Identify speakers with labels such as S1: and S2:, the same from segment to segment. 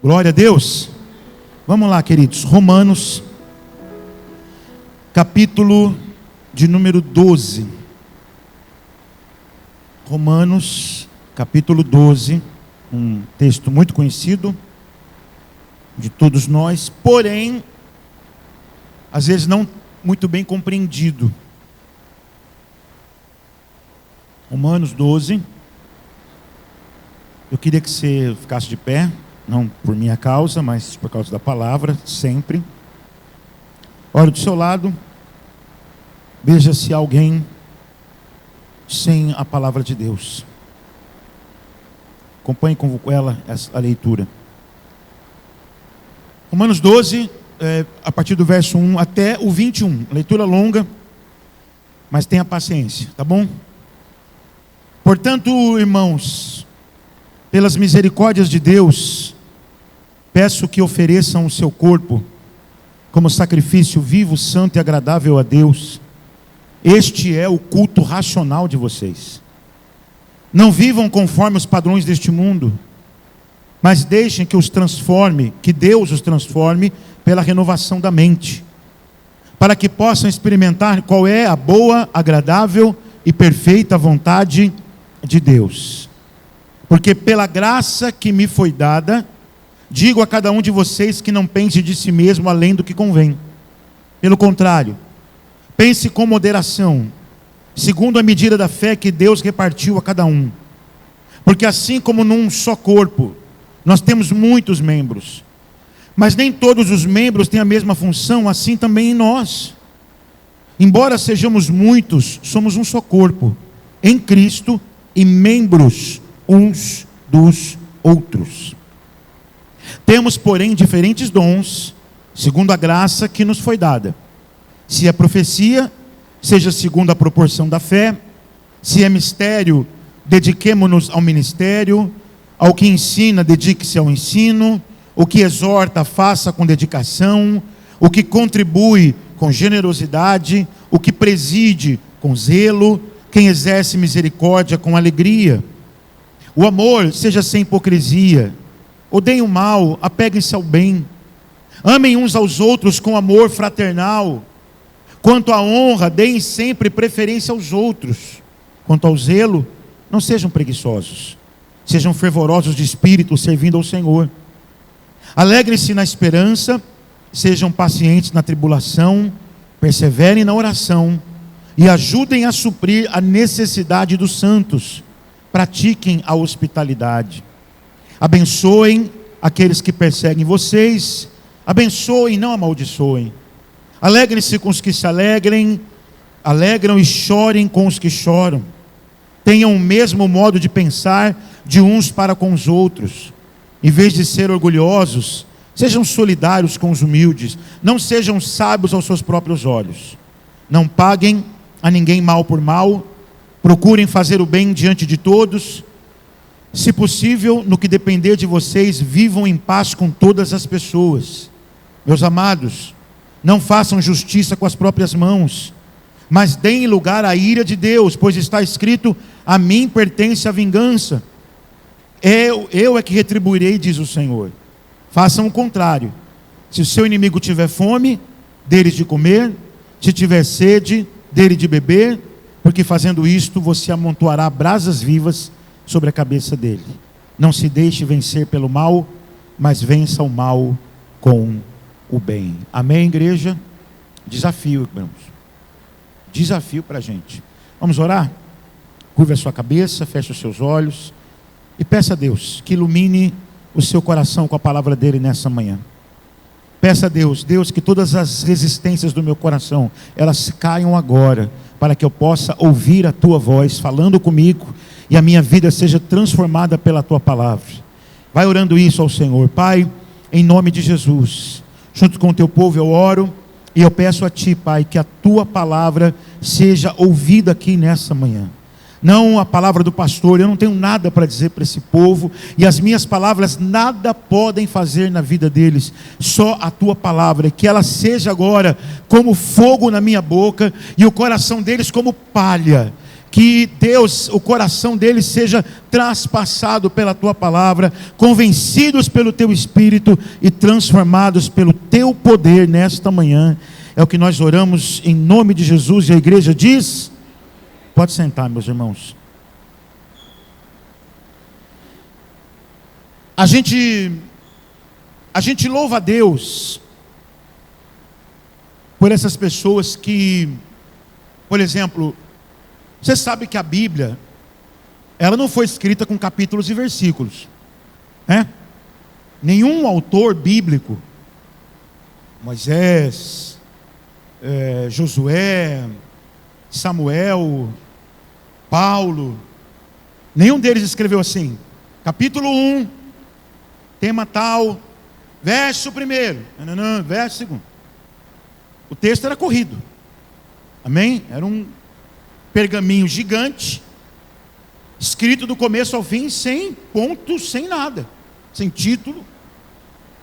S1: Glória a Deus. Vamos lá, queridos. Romanos, capítulo de número 12. Romanos, capítulo 12. Um texto muito conhecido de todos nós, porém, às vezes não muito bem compreendido. Romanos 12. Eu queria que você ficasse de pé. Não por minha causa, mas por causa da palavra, sempre. Olha do seu lado. Veja se há alguém sem a palavra de Deus. Acompanhe com ela a leitura. Romanos 12, a partir do verso 1 até o 21. Leitura longa, mas tenha paciência, tá bom? Portanto, irmãos, pelas misericórdias de Deus, peço que ofereçam o seu corpo como sacrifício vivo, santo e agradável a Deus. Este é o culto racional de vocês. Não vivam conforme os padrões deste mundo, mas deixem que Deus os transforme pela renovação da mente, para que possam experimentar qual é a boa, agradável e perfeita vontade de Deus. Porque pela graça que me foi dada, digo a cada um de vocês que não pense de si mesmo além do que convém. Pelo contrário, pense com moderação, segundo a medida da fé que Deus repartiu a cada um. Porque assim como num só corpo, nós temos muitos membros, mas nem todos os membros têm a mesma função, assim também em nós. Embora sejamos muitos, somos um só corpo, em Cristo, e membros uns dos outros. Temos, porém, diferentes dons, segundo a graça que nos foi dada. Se é profecia, seja segundo a proporção da fé. Se é mistério, dediquemo-nos ao ministério. Ao que ensina, dedique-se ao ensino. O que exorta, faça com dedicação. O que contribui, com generosidade. O que preside, com zelo. Quem exerce misericórdia, com alegria. O amor seja sem hipocrisia. Odeiem o mal, apeguem-se ao bem. Amem uns aos outros com amor fraternal. Quanto à honra, deem sempre preferência aos outros. Quanto ao zelo, não sejam preguiçosos. Sejam fervorosos de espírito, servindo ao Senhor. Alegrem-se na esperança, sejam pacientes na tribulação, perseverem na oração e ajudem a suprir a necessidade dos santos. Pratiquem a hospitalidade. Abençoem aqueles que perseguem vocês. Abençoem, não amaldiçoem. Alegrem-se com os que se alegram e chorem com os que choram. Tenham o mesmo modo de pensar de uns para com os outros. Em vez de ser orgulhosos, sejam solidários com os humildes. Não sejam sábios aos seus próprios olhos. Não paguem a ninguém mal por mal. Procurem fazer o bem diante de todos. Se possível, no que depender de vocês, vivam em paz com todas as pessoas. Meus amados, não façam justiça com as próprias mãos, mas deem lugar à ira de Deus, pois está escrito: a mim pertence a vingança. Eu é que retribuirei, diz o Senhor. Façam o contrário. Se o seu inimigo tiver fome, dê-lhe de comer. Se tiver sede, dê-lhe de beber. Porque fazendo isto, você amontoará brasas vivas sobre a cabeça dele. Não se deixe vencer pelo mal, mas vença o mal com o bem. Amém, igreja? Desafio, irmãos. Desafio para a gente. Vamos orar? Curva a sua cabeça, feche os seus olhos e peça a Deus que ilumine o seu coração com a palavra dele nessa manhã. Peça a Deus, que todas as resistências do meu coração, elas caiam agora, para que eu possa ouvir a tua voz falando comigo e a minha vida seja transformada pela tua palavra. Vai orando isso ao Senhor. Pai, em nome de Jesus, junto com o teu povo eu oro e eu peço a ti, Pai, que a tua palavra seja ouvida aqui nessa manhã. Não a palavra do pastor, eu não tenho nada para dizer para esse povo, e as minhas palavras nada podem fazer na vida deles, só a tua palavra, que ela seja agora como fogo na minha boca, e o coração deles como palha, que Deus, o coração deles seja traspassado pela tua palavra, convencidos pelo teu Espírito e transformados pelo teu poder nesta manhã. É o que nós oramos em nome de Jesus, e a igreja diz: pode sentar, meus irmãos. A gente louva a Deus por essas pessoas que, por exemplo, você sabe que a Bíblia, ela não foi escrita com capítulos e versículos, né? Nenhum autor bíblico, Moisés, Josué, Samuel, Paulo, nenhum deles escreveu assim: capítulo 1, tema tal, verso 1, verso 2. O texto era corrido, amém? Era um pergaminho gigante, escrito do começo ao fim, sem pontos, sem nada, sem título,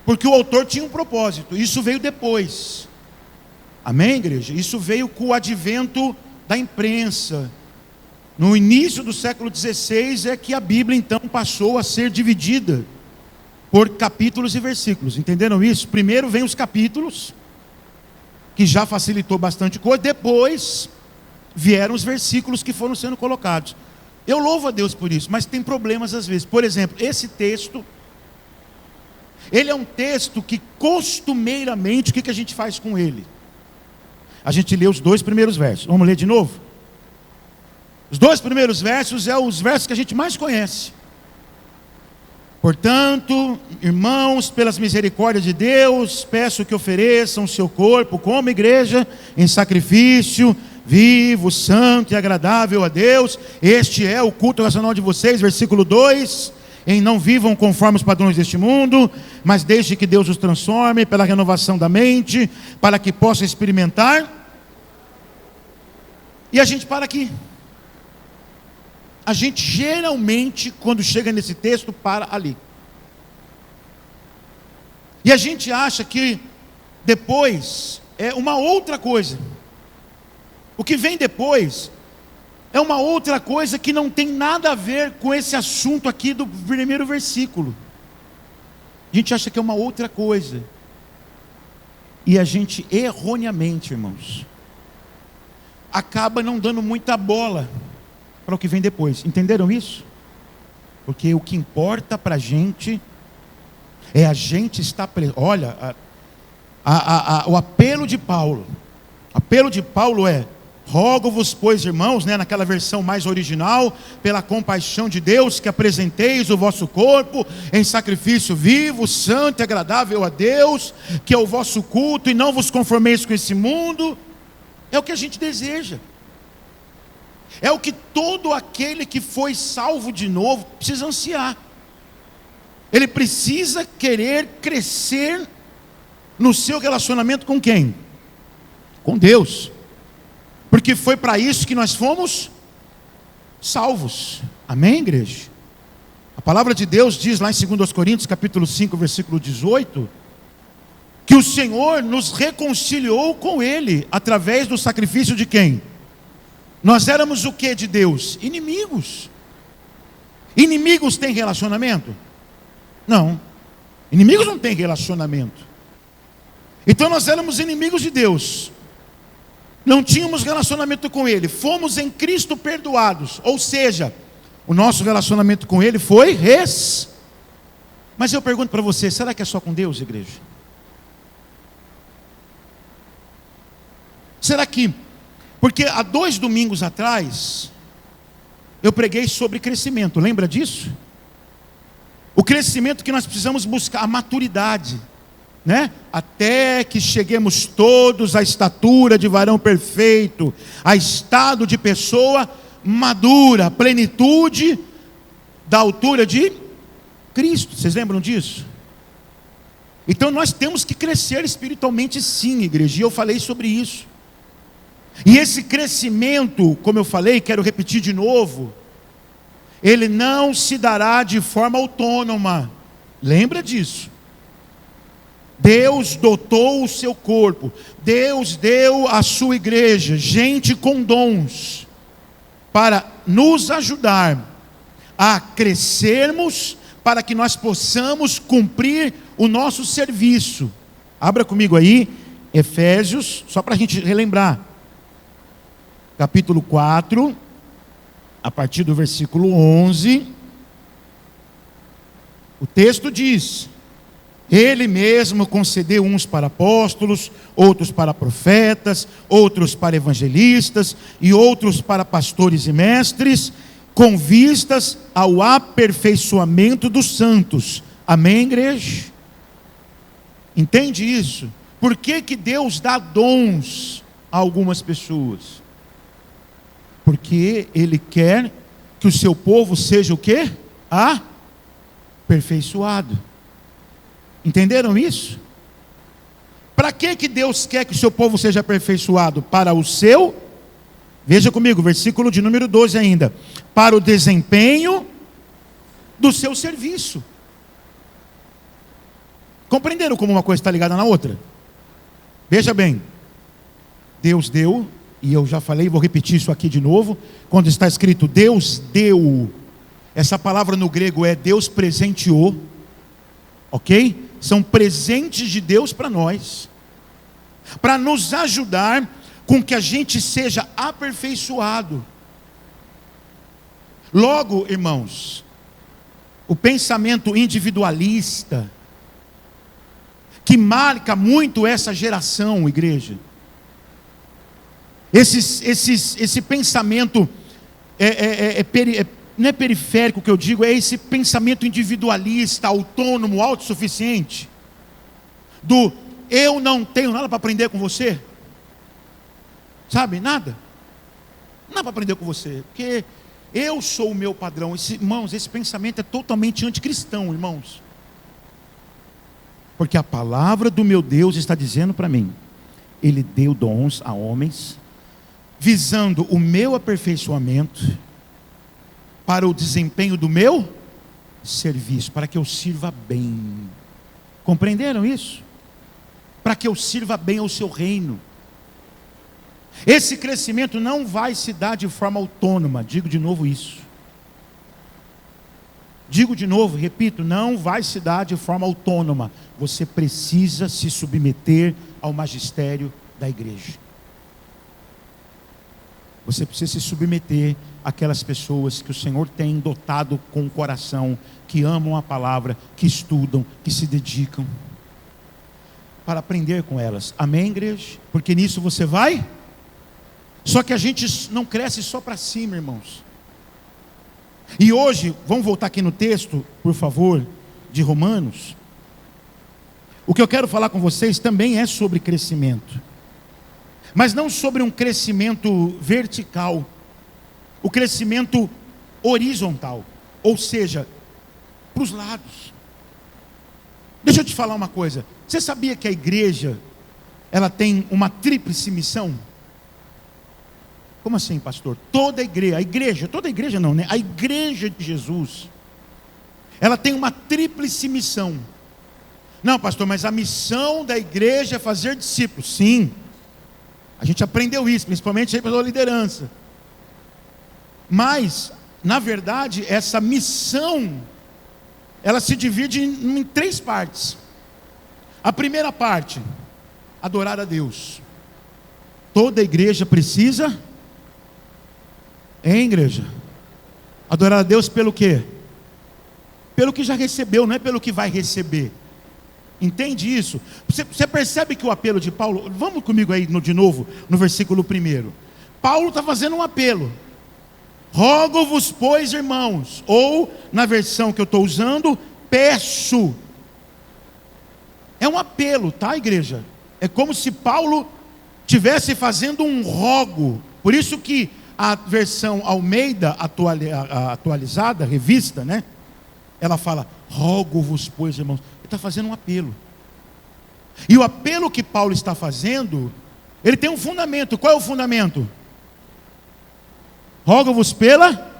S1: porque o autor tinha um propósito. Isso veio depois, amém, igreja? Isso veio com o advento da imprensa. No início do século XVI é que a Bíblia então passou a ser dividida por capítulos e versículos. Entenderam isso? Primeiro vem os capítulos, que já facilitou bastante coisa. Depois vieram os versículos que foram sendo colocados. Eu louvo a Deus por isso, mas tem problemas às vezes. Por exemplo, esse texto, ele é um texto que costumeiramente, o que a gente faz com ele? A gente lê os 2 primeiros versos. Vamos ler de novo? Os 2 primeiros versos é os versos que a gente mais conhece. Portanto, irmãos, pelas misericórdias de Deus, peço que ofereçam o seu corpo como igreja em sacrifício vivo, santo e agradável a Deus. Este é o culto racional de vocês. Versículo 2: em não vivam conforme os padrões deste mundo, mas deixe que Deus os transforme pela renovação da mente, para que possam experimentar. E a gente para aqui. A gente geralmente, quando chega nesse texto, para ali. E a gente acha que depois é uma outra coisa. O que vem depois é uma outra coisa que não tem nada a ver com esse assunto aqui do primeiro versículo. A gente acha que é uma outra coisa. E a gente erroneamente, irmãos, acaba não dando muita bola para o que vem depois. Entenderam isso? Porque o que importa para a gente é a gente estar olha, o apelo de Paulo. O apelo de Paulo é: rogo-vos, pois, irmãos, né, naquela versão mais original, pela compaixão de Deus, que apresenteis o vosso corpo em sacrifício vivo, santo e agradável a Deus, que é o vosso culto, e não vos conformeis com esse mundo. É o que a gente deseja. É o que todo aquele que foi salvo de novo precisa ansiar. Ele precisa querer crescer no seu relacionamento com quem? Com Deus. Porque foi para isso que nós fomos salvos. Amém, igreja? A palavra de Deus diz lá em 2 Coríntios capítulo 5, versículo 18, que o Senhor nos reconciliou com Ele, através do sacrifício de quem? Nós éramos o que de Deus? Inimigos. Inimigos têm relacionamento? Não. Inimigos não têm relacionamento. Então nós éramos inimigos de Deus. Não tínhamos relacionamento com Ele. Fomos em Cristo perdoados. Ou seja, o nosso relacionamento com Ele foi Mas eu pergunto para você, será que é só com Deus, igreja? Será que... Porque há 2 domingos atrás, eu preguei sobre crescimento, lembra disso? O crescimento que nós precisamos buscar, a maturidade, né? Até que cheguemos todos à estatura de varão perfeito, a estado de pessoa madura, a plenitude da altura de Cristo. Vocês lembram disso? Então nós temos que crescer espiritualmente, sim, igreja, e eu falei sobre isso. E esse crescimento, como eu falei, quero repetir de novo, ele não se dará de forma autônoma. Lembra disso? Deus dotou o seu corpo, Deus deu a sua igreja, gente com dons. para nos ajudar a crescermos, para que nós possamos cumprir o nosso serviço. Abra comigo aí, Efésios, só para a gente relembrar, capítulo 4, a partir do versículo 11, o texto diz: Ele mesmo concedeu uns para apóstolos, outros para profetas, outros para evangelistas e outros para pastores e mestres, com vistas ao aperfeiçoamento dos santos. Amém, igreja? Entende isso? Por que que Deus dá dons a algumas pessoas? Porque Ele quer que o seu povo seja o quê? Aperfeiçoado. Entenderam isso? Para que Deus quer que o seu povo seja aperfeiçoado? Para o seu, veja comigo, versículo de número 12 ainda, para o desempenho do seu serviço. Compreenderam como uma coisa está ligada na outra? Veja bem, Deus deu, e eu já falei, vou repetir isso aqui de novo, quando está escrito Deus deu, essa palavra no grego é Deus presenteou, ok? São presentes de Deus para nós, para nos ajudar com que a gente seja aperfeiçoado. Logo, irmãos, o pensamento individualista, que marca muito essa geração, igreja, esse pensamento não é periférico que eu digo, é esse pensamento individualista, autônomo, autossuficiente, do eu não tenho nada para aprender com você, sabe, nada para aprender com você, porque eu sou o meu padrão. Irmãos, esse pensamento é totalmente anticristão, irmãos, porque a palavra do meu Deus está dizendo para mim, Ele deu dons a homens, visando o meu aperfeiçoamento, para o desempenho do meu serviço, para que eu sirva bem. Compreenderam isso? Para que eu sirva bem ao seu reino. Esse crescimento não vai se dar de forma autônoma, digo de novo isso. Digo de novo, repito, não vai se dar de forma autônoma. Você precisa se submeter ao magistério da igreja. Você precisa se submeter àquelas pessoas que o Senhor tem dotado com o coração, que amam a palavra, que estudam, que se dedicam, para aprender com elas. Amém, igreja? Porque nisso você vai. Só que a gente não cresce só para cima, irmãos. E hoje, vamos voltar aqui no texto, por favor, de Romanos. O que eu quero falar com vocês também é sobre crescimento, mas não sobre um crescimento vertical, o crescimento horizontal, ou seja, para os lados. Deixa eu te falar uma coisa, você sabia que a igreja, ela tem uma tríplice missão? Como assim, pastor? Toda igreja não, né? A igreja de Jesus, ela tem uma tríplice missão. Não, pastor, mas a missão da igreja é fazer discípulos. Sim, a gente aprendeu isso, principalmente aí pela liderança. Mas, na verdade, essa missão, ela se divide em três partes. A primeira parte, adorar a Deus. Toda igreja precisa, igreja? Adorar a Deus pelo quê? Pelo que já recebeu, não é pelo que vai receber. Entende isso? Você percebe que o apelo de Paulo, vamos comigo aí de novo, no versículo 1. Paulo está fazendo um apelo. Rogo-vos, pois, irmãos, ou na versão que eu estou usando, peço. É um apelo, tá, igreja? É como se Paulo estivesse fazendo um rogo. Por isso que a versão Almeida atualizada, revista, né? Ela fala, rogo-vos, pois, irmãos. Ele está fazendo um apelo. E o apelo que Paulo está fazendo, ele tem um fundamento. Qual é o fundamento? Rogo-vos pela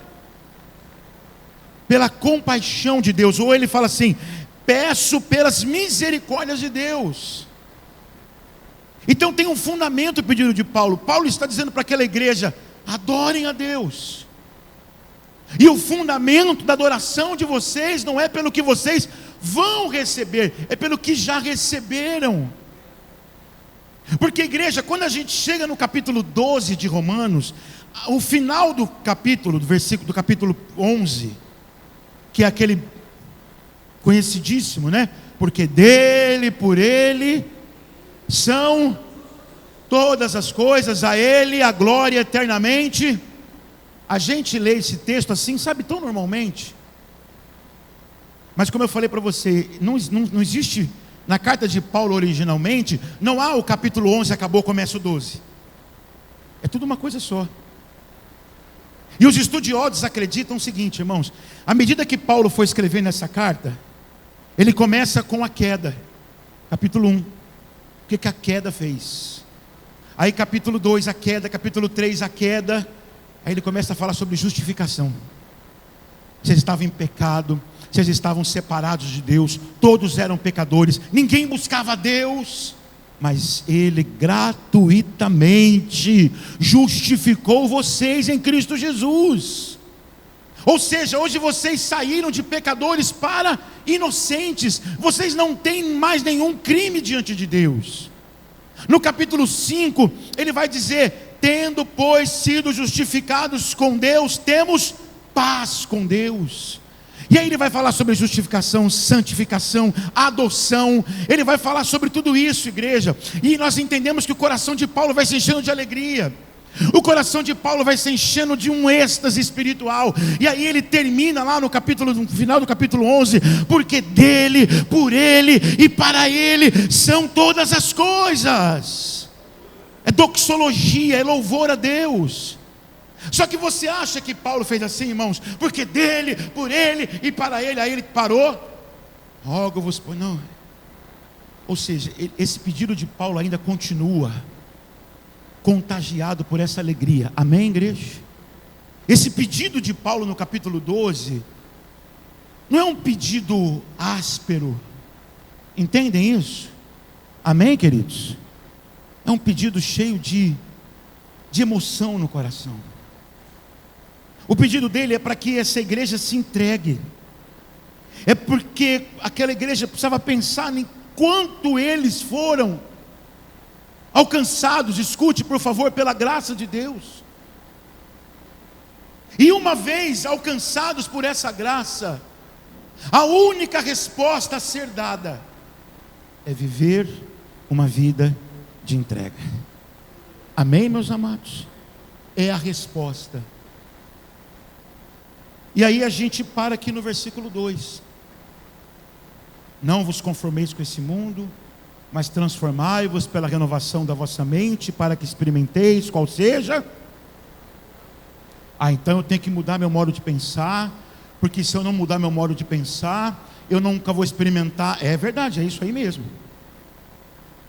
S1: compaixão de Deus. Ou ele fala assim, peço pelas misericórdias de Deus. Então tem um fundamento o pedido de Paulo. Paulo está dizendo para aquela igreja, Adorem a Deus. E o fundamento da adoração de vocês não é pelo que vocês vão receber, é pelo que já receberam. Porque, igreja, quando a gente chega no capítulo 12 de Romanos, o final do capítulo, do capítulo 11, que é aquele conhecidíssimo, né? Porque dele, por ele, são todas as coisas, a ele a glória eternamente. A gente lê esse texto assim, sabe, tão normalmente. Mas como eu falei para você, não existe, na carta de Paulo originalmente, não há o capítulo 11, acabou, começa o 12. É tudo uma coisa só. E os estudiosos acreditam o seguinte, irmãos: à medida que Paulo foi escrevendo essa carta, ele começa com a queda, capítulo 1, o que a queda fez? Aí capítulo 2, a queda, capítulo 3, a queda. Aí ele começa a falar sobre justificação. Vocês estavam em pecado, vocês estavam separados de Deus, todos eram pecadores, ninguém buscava a Deus, mas Ele gratuitamente justificou vocês em Cristo Jesus. Ou seja, hoje vocês saíram de pecadores para inocentes, vocês não têm mais nenhum crime diante de Deus. No capítulo 5, ele vai dizer: tendo, pois, sido justificados com Deus, temos paz com Deus. E aí ele vai falar sobre justificação, santificação, adoção. Ele vai falar sobre tudo isso, igreja. E nós entendemos que o coração de Paulo vai se enchendo de alegria. O coração de Paulo vai se enchendo de um êxtase espiritual. E aí ele termina lá no final do capítulo 11: porque dele, por ele e para ele são todas as coisas. É doxologia, é louvor a Deus. Só que você acha que Paulo fez assim, irmãos? Porque dele, por ele e para ele. Aí ele parou. Rogo-vos, pois não. Ou seja, esse pedido de Paulo ainda continua, contagiado por essa alegria. Amém, igreja? Esse pedido de Paulo no capítulo 12 não é um pedido áspero. Entendem isso? Amém, queridos? É um pedido cheio de emoção no coração. O pedido dele é para que essa igreja se entregue. É porque aquela igreja precisava pensar em quanto eles foram alcançados, escute por favor, pela graça de Deus. E uma vez alcançados por essa graça, a única resposta a ser dada é viver uma vida de entrega. Amém, meus amados? É a resposta. E aí a gente para aqui no versículo 2: não vos conformeis com esse mundo, mas transformai-vos pela renovação da vossa mente, para que experimenteis qual seja. Então eu tenho que mudar meu modo de pensar, porque se eu não mudar meu modo de pensar, eu nunca vou experimentar. É verdade, é isso aí mesmo.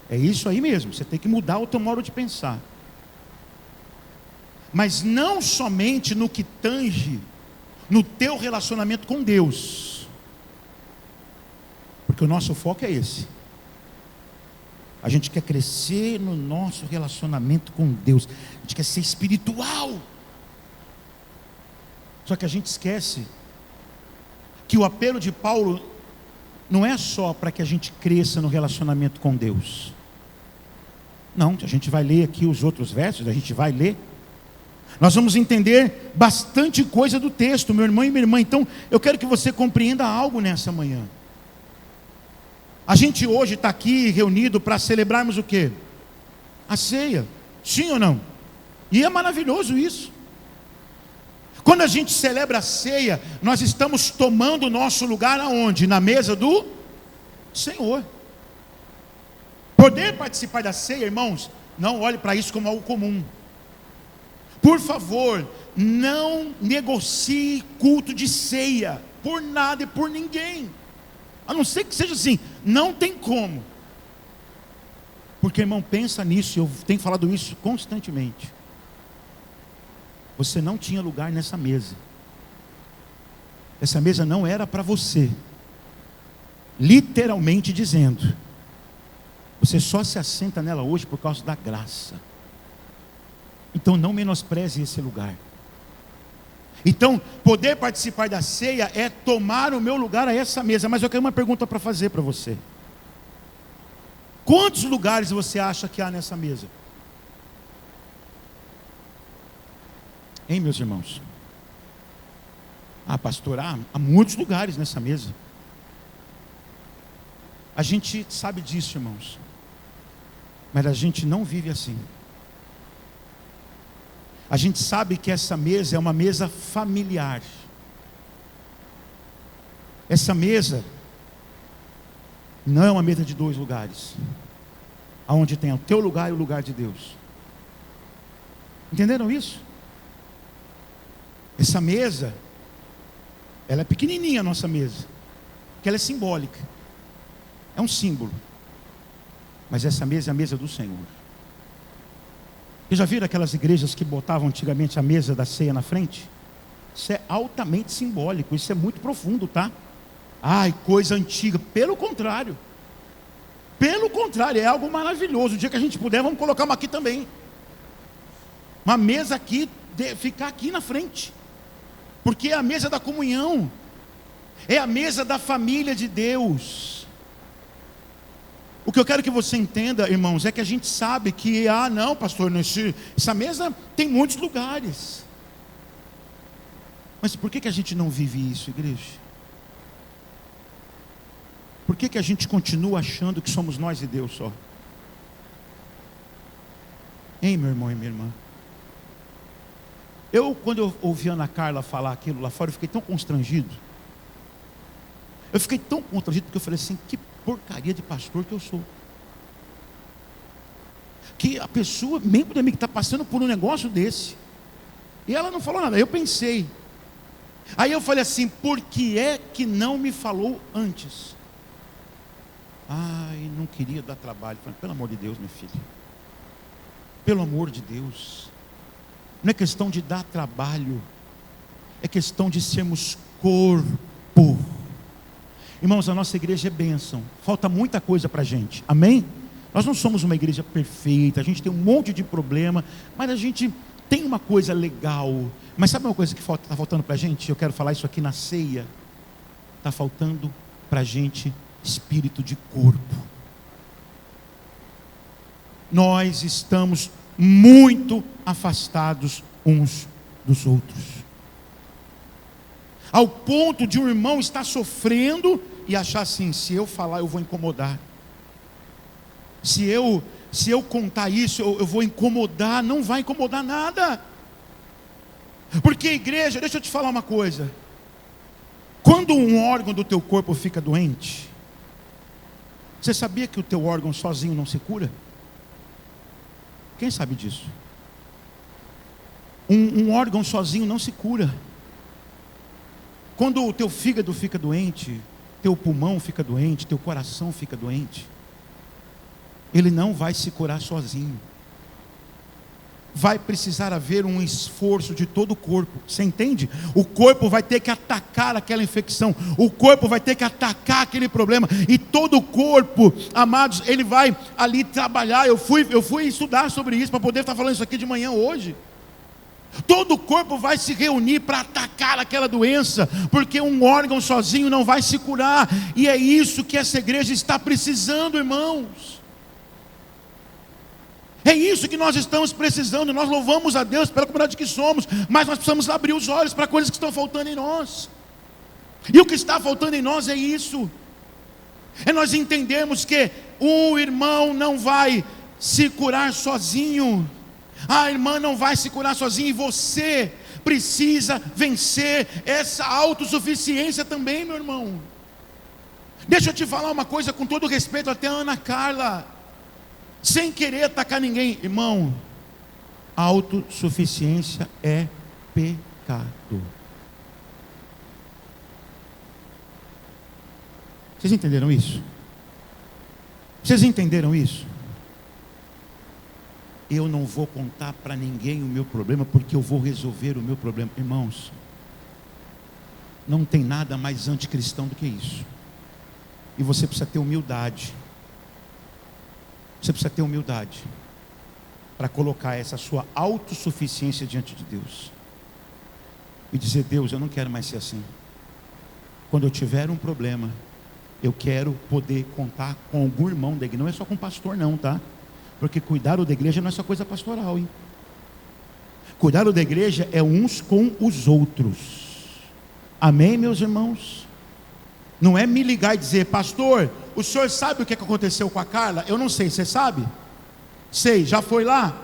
S1: É isso aí mesmo, você tem que mudar o teu modo de pensar. Mas não somente no que tange no teu relacionamento com Deus, porque o nosso foco é esse. A gente quer crescer no nosso relacionamento com Deus, a gente quer ser espiritual. Só que a gente esquece que o apelo de Paulo não é só para que a gente cresça no relacionamento com Deus. Não, a gente vai ler aqui os outros versos, a gente vai ler. Nós vamos entender bastante coisa do texto, meu irmão e minha irmã. Então, eu quero que você compreenda algo nessa manhã. A gente hoje está aqui reunido para celebrarmos o quê? A ceia. Sim ou não? E é maravilhoso isso. Quando a gente celebra a ceia, nós estamos tomando o nosso lugar aonde? Na mesa do Senhor. Poder participar da ceia, irmãos, não olhe para isso como algo comum. Por favor, não negocie culto de ceia, por nada e por ninguém. A não ser que seja assim, não tem como. Porque, irmão, pensa nisso, eu tenho falado isso constantemente. Você não tinha lugar nessa mesa. Essa mesa não era para você. Literalmente dizendo, você só se assenta nela hoje por causa da graça. Então não menospreze esse lugar. Então, poder participar da ceia é tomar o meu lugar a essa mesa. Mas eu tenho uma pergunta para fazer para você. Quantos lugares você acha que há nessa mesa? Hein, meus irmãos? Pastor, há muitos lugares nessa mesa. A gente sabe disso, irmãos. Mas a gente não vive assim. A gente sabe que essa mesa é uma mesa familiar. Essa mesa não é uma mesa de 2 lugares, aonde tem o teu lugar e o lugar de Deus. Entenderam isso? Essa mesa, ela é pequenininha, a nossa mesa, porque ela é simbólica, é um símbolo. Mas essa mesa é a mesa do Senhor. Vocês já viram aquelas igrejas que botavam antigamente a mesa da ceia na frente? Isso é altamente simbólico, isso é muito profundo, tá? Ai, coisa antiga. Pelo contrário, é algo maravilhoso. O dia que a gente puder, vamos colocar uma aqui também. Uma mesa aqui, ficar aqui na frente. Porque é a mesa da comunhão, é a mesa da família de Deus. O que eu quero que você entenda, irmãos, é que a gente sabe que, não, pastor, essa mesa tem muitos lugares. Mas por que a gente não vive isso, igreja? Por que a gente continua achando que somos nós e Deus só? Hein, meu irmão e minha irmã? Quando eu ouvi a Ana Carla falar aquilo lá fora, eu fiquei tão constrangido. Porque eu falei assim, que porcaria de pastor que eu sou. Que a pessoa, membro da minha, que está passando por um negócio desse. E ela não falou nada, eu pensei. Aí eu falei assim, por que é que não me falou antes? Não queria dar trabalho. Falei, pelo amor de Deus, minha filha. Pelo amor de Deus. Não é questão de dar trabalho, é questão de sermos corpo. Irmãos, a nossa igreja é bênção. Falta muita coisa para a gente, amém? Nós não somos uma igreja perfeita, a gente tem um monte de problema, mas a gente tem uma coisa legal. Mas sabe uma coisa que está faltando para a gente? Eu quero falar isso aqui na ceia. Está faltando para a gente espírito de corpo. Nós estamos muito afastados uns dos outros, ao ponto de um irmão estar sofrendo e achar assim, se eu falar eu vou incomodar, se eu contar isso eu vou incomodar. Não vai incomodar nada, porque igreja, deixa eu te falar uma coisa, quando um órgão do teu corpo fica doente, você sabia que o teu órgão sozinho não se cura? Quem sabe disso? Um órgão sozinho não se cura. Quando o teu fígado fica doente, teu pulmão fica doente, teu coração fica doente, ele não vai se curar sozinho. Vai precisar haver um esforço de todo o corpo. Você entende? O corpo vai ter que atacar aquela infecção, o corpo vai ter que atacar aquele problema, e todo o corpo, amados, ele vai ali trabalhar. Eu fui estudar sobre isso para poder estar falando isso aqui de manhã hoje. Todo o corpo vai se reunir para atacar aquela doença, porque um órgão sozinho não vai se curar. E é isso que essa igreja está precisando, irmãos. É isso que nós estamos precisando. Nós louvamos a Deus pela comunidade que somos, mas nós precisamos abrir os olhos para coisas que estão faltando em nós. E o que está faltando em nós é isso. É nós entendermos que o irmão não vai se curar sozinho, a irmã não vai se curar sozinha, e você precisa vencer essa autossuficiência também, meu irmão. Deixa eu te falar uma coisa, com todo respeito até a Ana Carla, sem querer atacar ninguém, irmão, autossuficiência é pecado. Vocês entenderam isso? Vocês entenderam isso? Eu não vou contar para ninguém o meu problema, porque eu vou resolver o meu problema. Irmãos, não tem nada mais anticristão do que isso. E você precisa ter humildade. Você precisa ter humildade. para colocar essa sua autossuficiência diante de Deus e dizer: Deus, eu não quero mais ser assim. Quando eu tiver um problema, eu quero poder contar com algum irmão da igreja. Não é só com pastor não, tá? Porque cuidar da igreja não é só coisa pastoral, hein? Cuidar da igreja é uns com os outros. Amém, meus irmãos? Não é me ligar e dizer: pastor, o senhor sabe o que aconteceu com a Carla? Eu não sei, você sabe? Sei, já foi lá?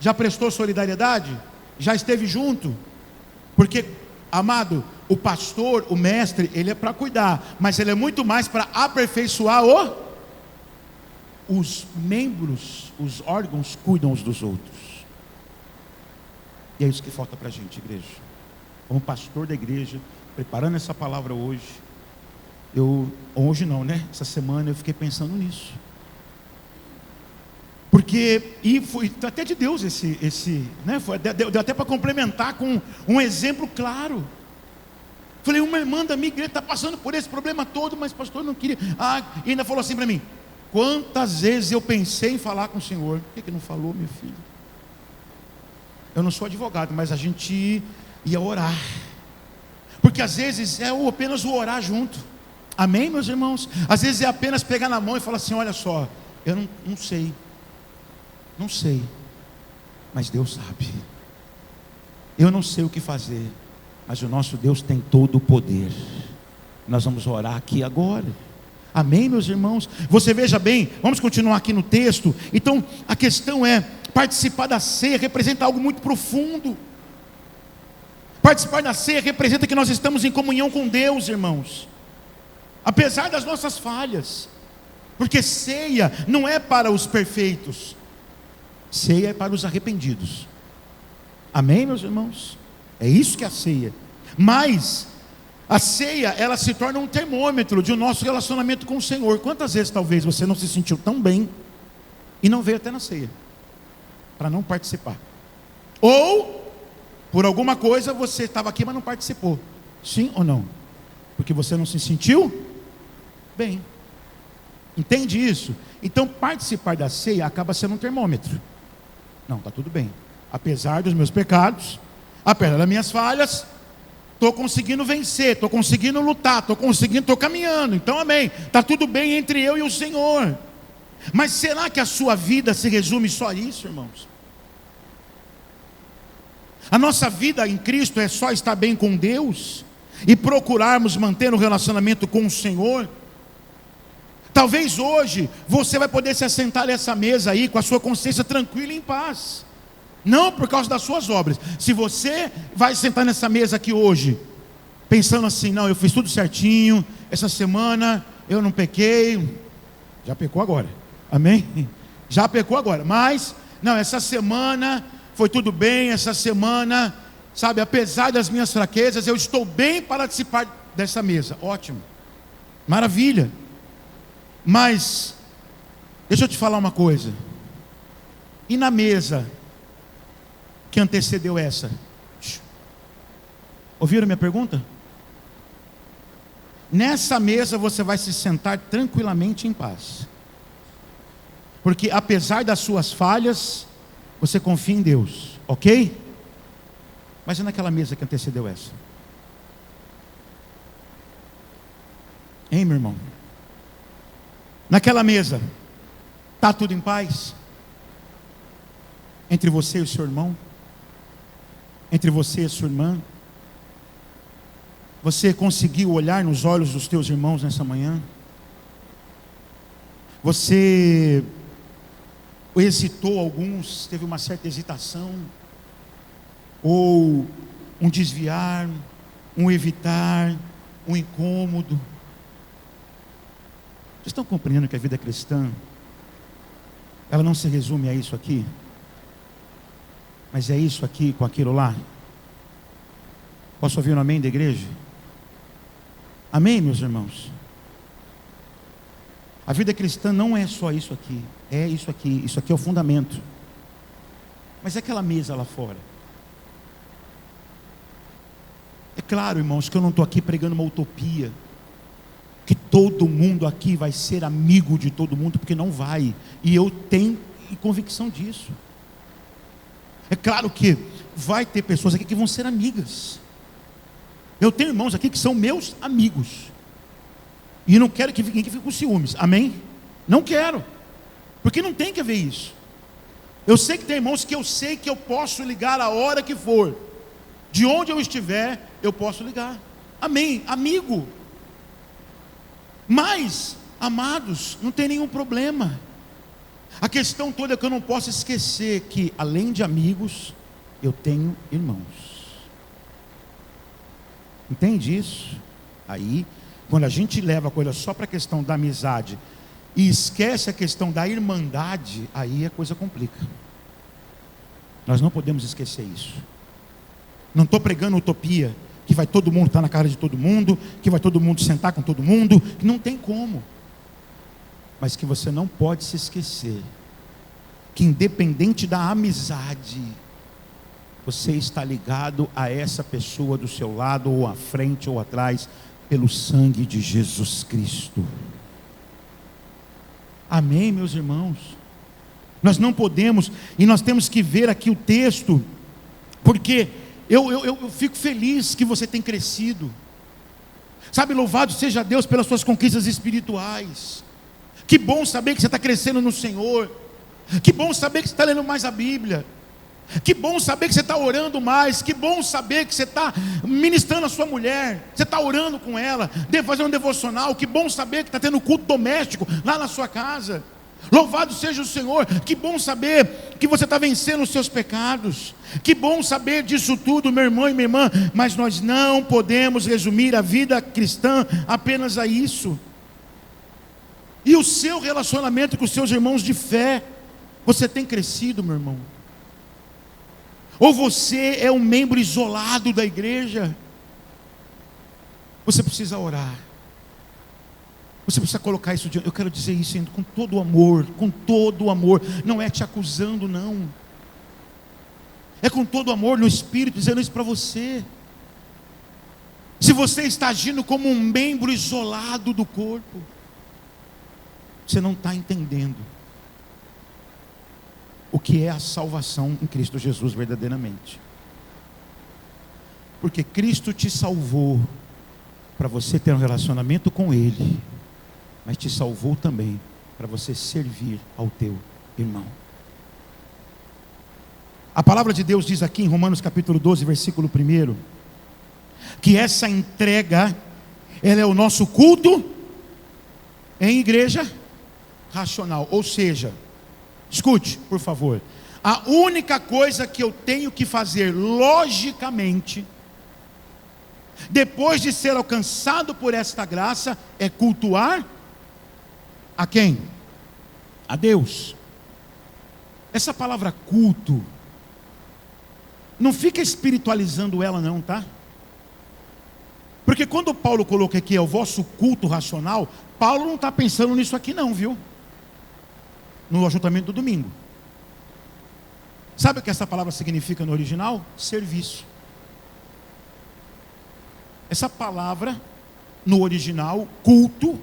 S1: Já prestou solidariedade? Já esteve junto? Porque, amado, o pastor, o mestre, ele é para cuidar, mas ele é muito mais para aperfeiçoar os membros, os órgãos cuidam uns dos outros. E é isso que falta para a gente, igreja. Como pastor da igreja, preparando essa palavra hoje, hoje não, né? Essa semana eu fiquei pensando nisso. Porque, e foi até de Deus né? Deu até para complementar com um exemplo claro. Falei: uma irmã da minha igreja está passando por esse problema todo, mas pastor não queria. E ainda falou assim para mim: quantas vezes eu pensei em falar com o senhor? Por que não falou, meu filho? Eu não sou advogado, mas a gente ia orar. Porque às vezes é apenas o orar junto. Amém, meus irmãos? Às vezes é apenas pegar na mão e falar assim: olha só, eu não sei. Não sei, mas Deus sabe. Eu não sei o que fazer, mas o nosso Deus tem todo o poder. Nós vamos orar aqui agora. Amém, meus irmãos? Você veja bem, vamos continuar aqui no texto. Então, a questão é: participar da ceia representa algo muito profundo. Participar da ceia representa que nós estamos em comunhão com Deus, irmãos, apesar das nossas falhas. Porque ceia não é para os perfeitos, ceia é para os arrependidos. Amém, meus irmãos? É isso que é a ceia. Mas a ceia, ela se torna um termômetro de nosso relacionamento com o Senhor. Quantas vezes talvez você não se sentiu tão bem e não veio até na ceia para não participar? Ou por alguma coisa você estava aqui, mas não participou. Sim ou não? Porque você não se sentiu bem. Entende isso? Então participar da ceia acaba sendo um termômetro. Não, está tudo bem. Apesar dos meus pecados, apesar das minhas falhas, estou conseguindo vencer, estou conseguindo lutar, estou caminhando. Então amém, está tudo bem entre eu e o Senhor. Mas será que a sua vida se resume só a isso, irmãos? A nossa vida em Cristo é só estar bem com Deus e procurarmos manter um relacionamento com o Senhor? Talvez hoje você vai poder se assentar nessa mesa aí com a sua consciência tranquila e em paz, não por causa das suas obras. Se você vai sentar nessa mesa aqui hoje pensando assim: não, eu fiz tudo certinho, essa semana eu não pequei. Já pecou agora, amém? Já pecou agora, mas não, essa semana foi tudo bem, essa semana, sabe, apesar das minhas fraquezas, eu estou bem para participar dessa mesa. Ótimo, maravilha. Mas deixa eu te falar uma coisa. E na mesa que antecedeu essa? Ouviram minha pergunta? Nessa mesa você vai se sentar tranquilamente em paz, porque apesar das suas falhas, você confia em Deus, ok? Mas e naquela mesa que antecedeu essa? Hein, meu irmão? Naquela mesa, está tudo em paz? Entre você e o seu irmão? Entre você e a sua irmã? Você conseguiu olhar nos olhos dos teus irmãos nessa manhã? Você hesitou alguns, teve uma certa hesitação? Ou um desviar, um evitar, um incômodo? Vocês estão compreendendo que a vida cristã, ela não se resume a isso aqui, mas é isso aqui com aquilo lá? Posso ouvir um amém da igreja? Amém, meus irmãos? A vida cristã não é só isso aqui, é isso aqui é o fundamento. Mas é aquela mesa lá fora. É claro, irmãos, que eu não estou aqui pregando uma utopia, que todo mundo aqui vai ser amigo de todo mundo, porque não vai, e eu tenho convicção disso. É claro que vai ter pessoas aqui que vão ser amigas. Eu tenho irmãos aqui que são meus amigos. E não quero que ninguém fique com ciúmes. Amém? Não quero. Porque não tem que haver isso. Eu sei que tem irmãos que eu sei que eu posso ligar a hora que for. De onde eu estiver, eu posso ligar. Amém? Amigo. Mas, amados, não tem nenhum problema. A questão toda é que eu não posso esquecer que, além de amigos, eu tenho irmãos. Entende isso? Aí, quando a gente leva a coisa só para a questão da amizade e esquece a questão da irmandade, aí a coisa complica. Nós não podemos esquecer isso. Não estou pregando utopia, que vai todo mundo estar na cara de todo mundo, que vai todo mundo sentar com todo mundo, que não tem como. Mas que você não pode se esquecer que, independente da amizade, você está ligado a essa pessoa do seu lado, ou à frente ou atrás, pelo sangue de Jesus Cristo. Amém, meus irmãos? Nós não podemos, e nós temos que ver aqui o texto, porque eu fico feliz que você tem crescido. Sabe, louvado seja Deus pelas suas conquistas espirituais. Que bom saber que você está crescendo no Senhor. Que bom saber que você está lendo mais a Bíblia. Que bom saber que você está orando mais. Que bom saber que você está ministrando a sua mulher. Você está orando com ela, fazendo um devocional. Que bom saber que está tendo culto doméstico lá na sua casa. Louvado seja o Senhor. Que bom saber que você está vencendo os seus pecados. Que bom saber disso tudo, meu irmão e minha irmã. Mas nós não podemos resumir a vida cristã apenas a isso. E o seu relacionamento com os seus irmãos de fé, você tem crescido, meu irmão? Ou você é um membro isolado da igreja? Você precisa orar. Você precisa colocar isso diante. Eu quero dizer isso com todo o amor, com todo o amor. Não é te acusando, não. É com todo o amor no Espírito, dizendo isso para você. Se você está agindo como um membro isolado do corpo, você não está entendendo o que é a salvação em Cristo Jesus verdadeiramente. Porque Cristo te salvou para você ter um relacionamento com Ele, mas te salvou também para você servir ao teu irmão. A palavra de Deus diz aqui em Romanos capítulo 12, versículo 1, que essa entrega, ela é o nosso culto em igreja racional. Ou seja, escute, por favor, a única coisa que eu tenho que fazer logicamente, depois de ser alcançado por esta graça, é cultuar a quem? A Deus. Essa palavra culto, não fica espiritualizando ela não, tá? Porque quando Paulo coloca aqui, é o vosso culto racional, Paulo não está pensando nisso aqui não, viu? No ajuntamento do domingo. Sabe o que essa palavra significa no original? Serviço. Essa palavra no original, culto,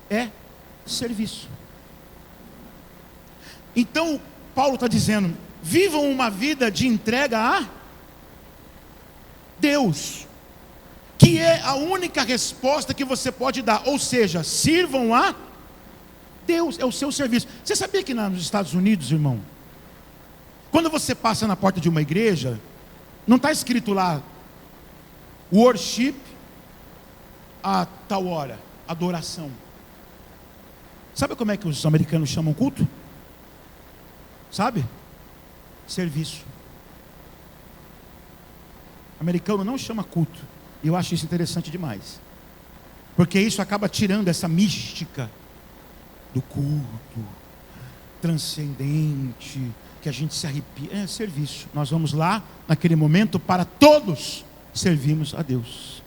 S1: é serviço. Então Paulo está dizendo: vivam uma vida de entrega a Deus, que é a única resposta que você pode dar. Ou seja, sirvam a Deus, é o seu serviço. Você sabia que nos Estados Unidos, irmão, quando você passa na porta de uma igreja, não está escrito lá worship a tal hora, adoração. Sabe como é que os americanos chamam culto? Sabe? Serviço. O americano não chama culto. E eu acho isso interessante demais, porque isso acaba tirando essa mística do culto transcendente, que a gente se arrepia. É serviço. Nós vamos lá naquele momento para todos servirmos a Deus.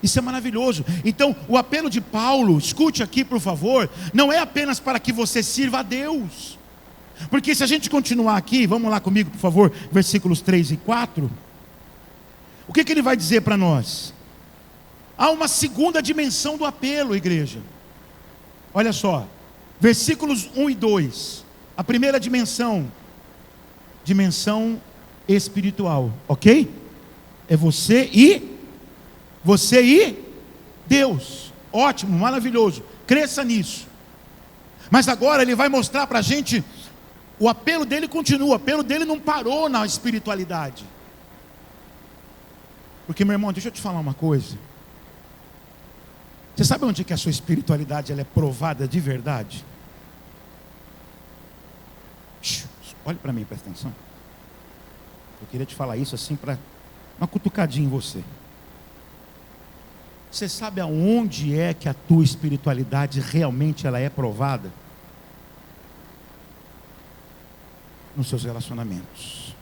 S1: Isso é maravilhoso. Então o apelo de Paulo, escute aqui por favor, não é apenas para que você sirva a Deus. Porque se a gente continuar aqui, vamos lá comigo por favor, versículos 3 e 4. O que ele vai dizer para nós? Há uma segunda dimensão do apelo, igreja. Olha só, versículos 1 e 2. A primeira dimensão: dimensão espiritual, ok? É você e Deus. Ótimo, maravilhoso. Cresça nisso. Mas agora ele vai mostrar para a gente, o apelo dele continua, o apelo dele não parou na espiritualidade. Porque, meu irmão, deixa eu te falar uma coisa. Você sabe onde que a sua espiritualidade ela é provada de verdade? Olhe para mim, presta atenção. Eu queria te falar isso assim para uma cutucadinha em você. Você sabe aonde é que a tua espiritualidade realmente ela é provada? Nos seus relacionamentos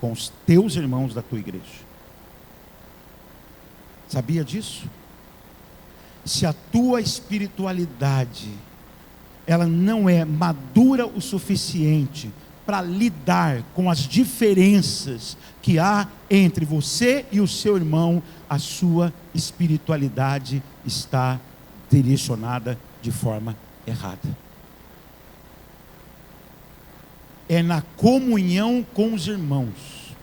S1: com os teus irmãos da tua igreja. Sabia disso? Se a tua espiritualidade ela não é madura o suficiente para lidar com as diferenças que há entre você e o seu irmão, a sua espiritualidade está direcionada de forma errada. É na comunhão com os irmãos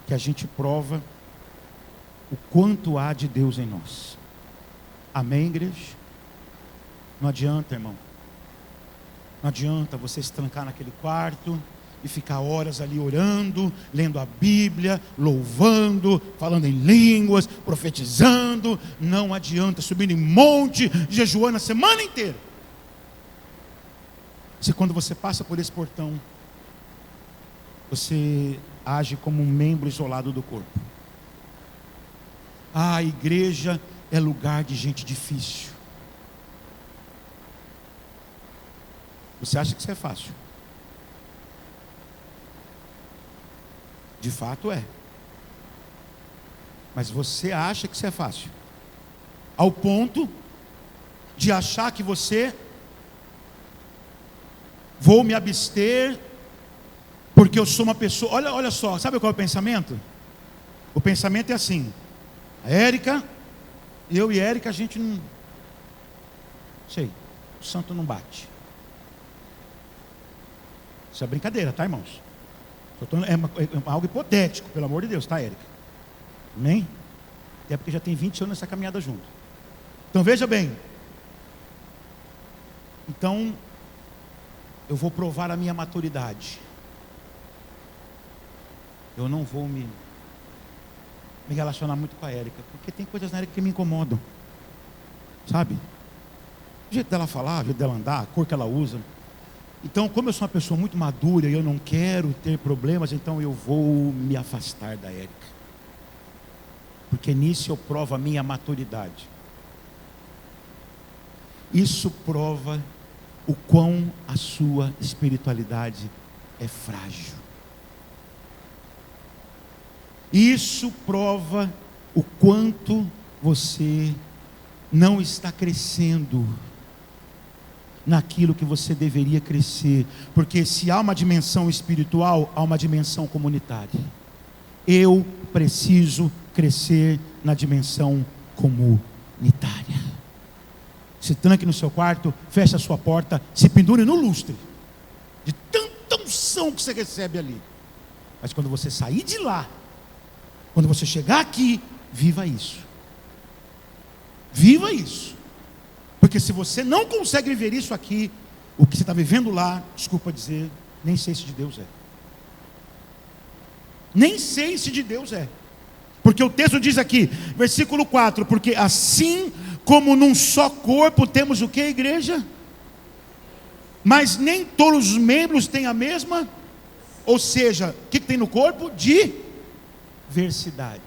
S1: que a gente prova o quanto há de Deus em nós. Amém, igreja? Não adianta, irmão. Não adianta você se trancar naquele quarto e ficar horas ali orando, lendo a Bíblia, louvando, falando em línguas, profetizando. Não adianta subir em monte, jejuando a semana inteira. Se quando você passa por esse portão, você age como um membro isolado do corpo. A igreja é lugar de gente difícil. Você acha que isso é fácil? De fato é. Mas você acha que isso é fácil? Ao ponto de achar que você... Vou me abster porque eu sou uma pessoa... Olha só, sabe qual é o pensamento? O pensamento é assim: a Érica, eu e a Érica, a gente não... Sei, o santo não bate. Isso é brincadeira, tá, irmãos? É algo hipotético, pelo amor de Deus, tá, Érica? Amém? Até porque já tem 20 anos nessa caminhada junto. Então veja bem. Então, eu vou provar a minha maturidade. Eu não vou me relacionar muito com a Érica, porque tem coisas na Érica que me incomodam. Sabe? O jeito dela falar, o jeito dela andar, a cor que ela usa. Então, como eu sou uma pessoa muito madura e eu não quero ter problemas, então eu vou me afastar da Érica. Porque nisso eu provo a minha maturidade. Isso prova o quão a sua espiritualidade é frágil. Isso prova o quanto você não está crescendo naquilo que você deveria crescer. Porque se há uma dimensão espiritual, há uma dimensão comunitária. Eu preciso crescer na dimensão comunitária. Se tranque no seu quarto, feche a sua porta, se pendure no lustre, de tanta unção que você recebe ali. Mas quando você sair de lá, quando você chegar aqui, viva isso. Viva isso. Porque se você não consegue viver isso aqui, o que você está vivendo lá, desculpa dizer, nem sei se de Deus é. Nem sei se de Deus é. Porque o texto diz aqui, versículo 4, porque assim como num só corpo temos o que, igreja? Mas nem todos os membros têm a mesma. Ou seja, o que tem no corpo? Diversidade.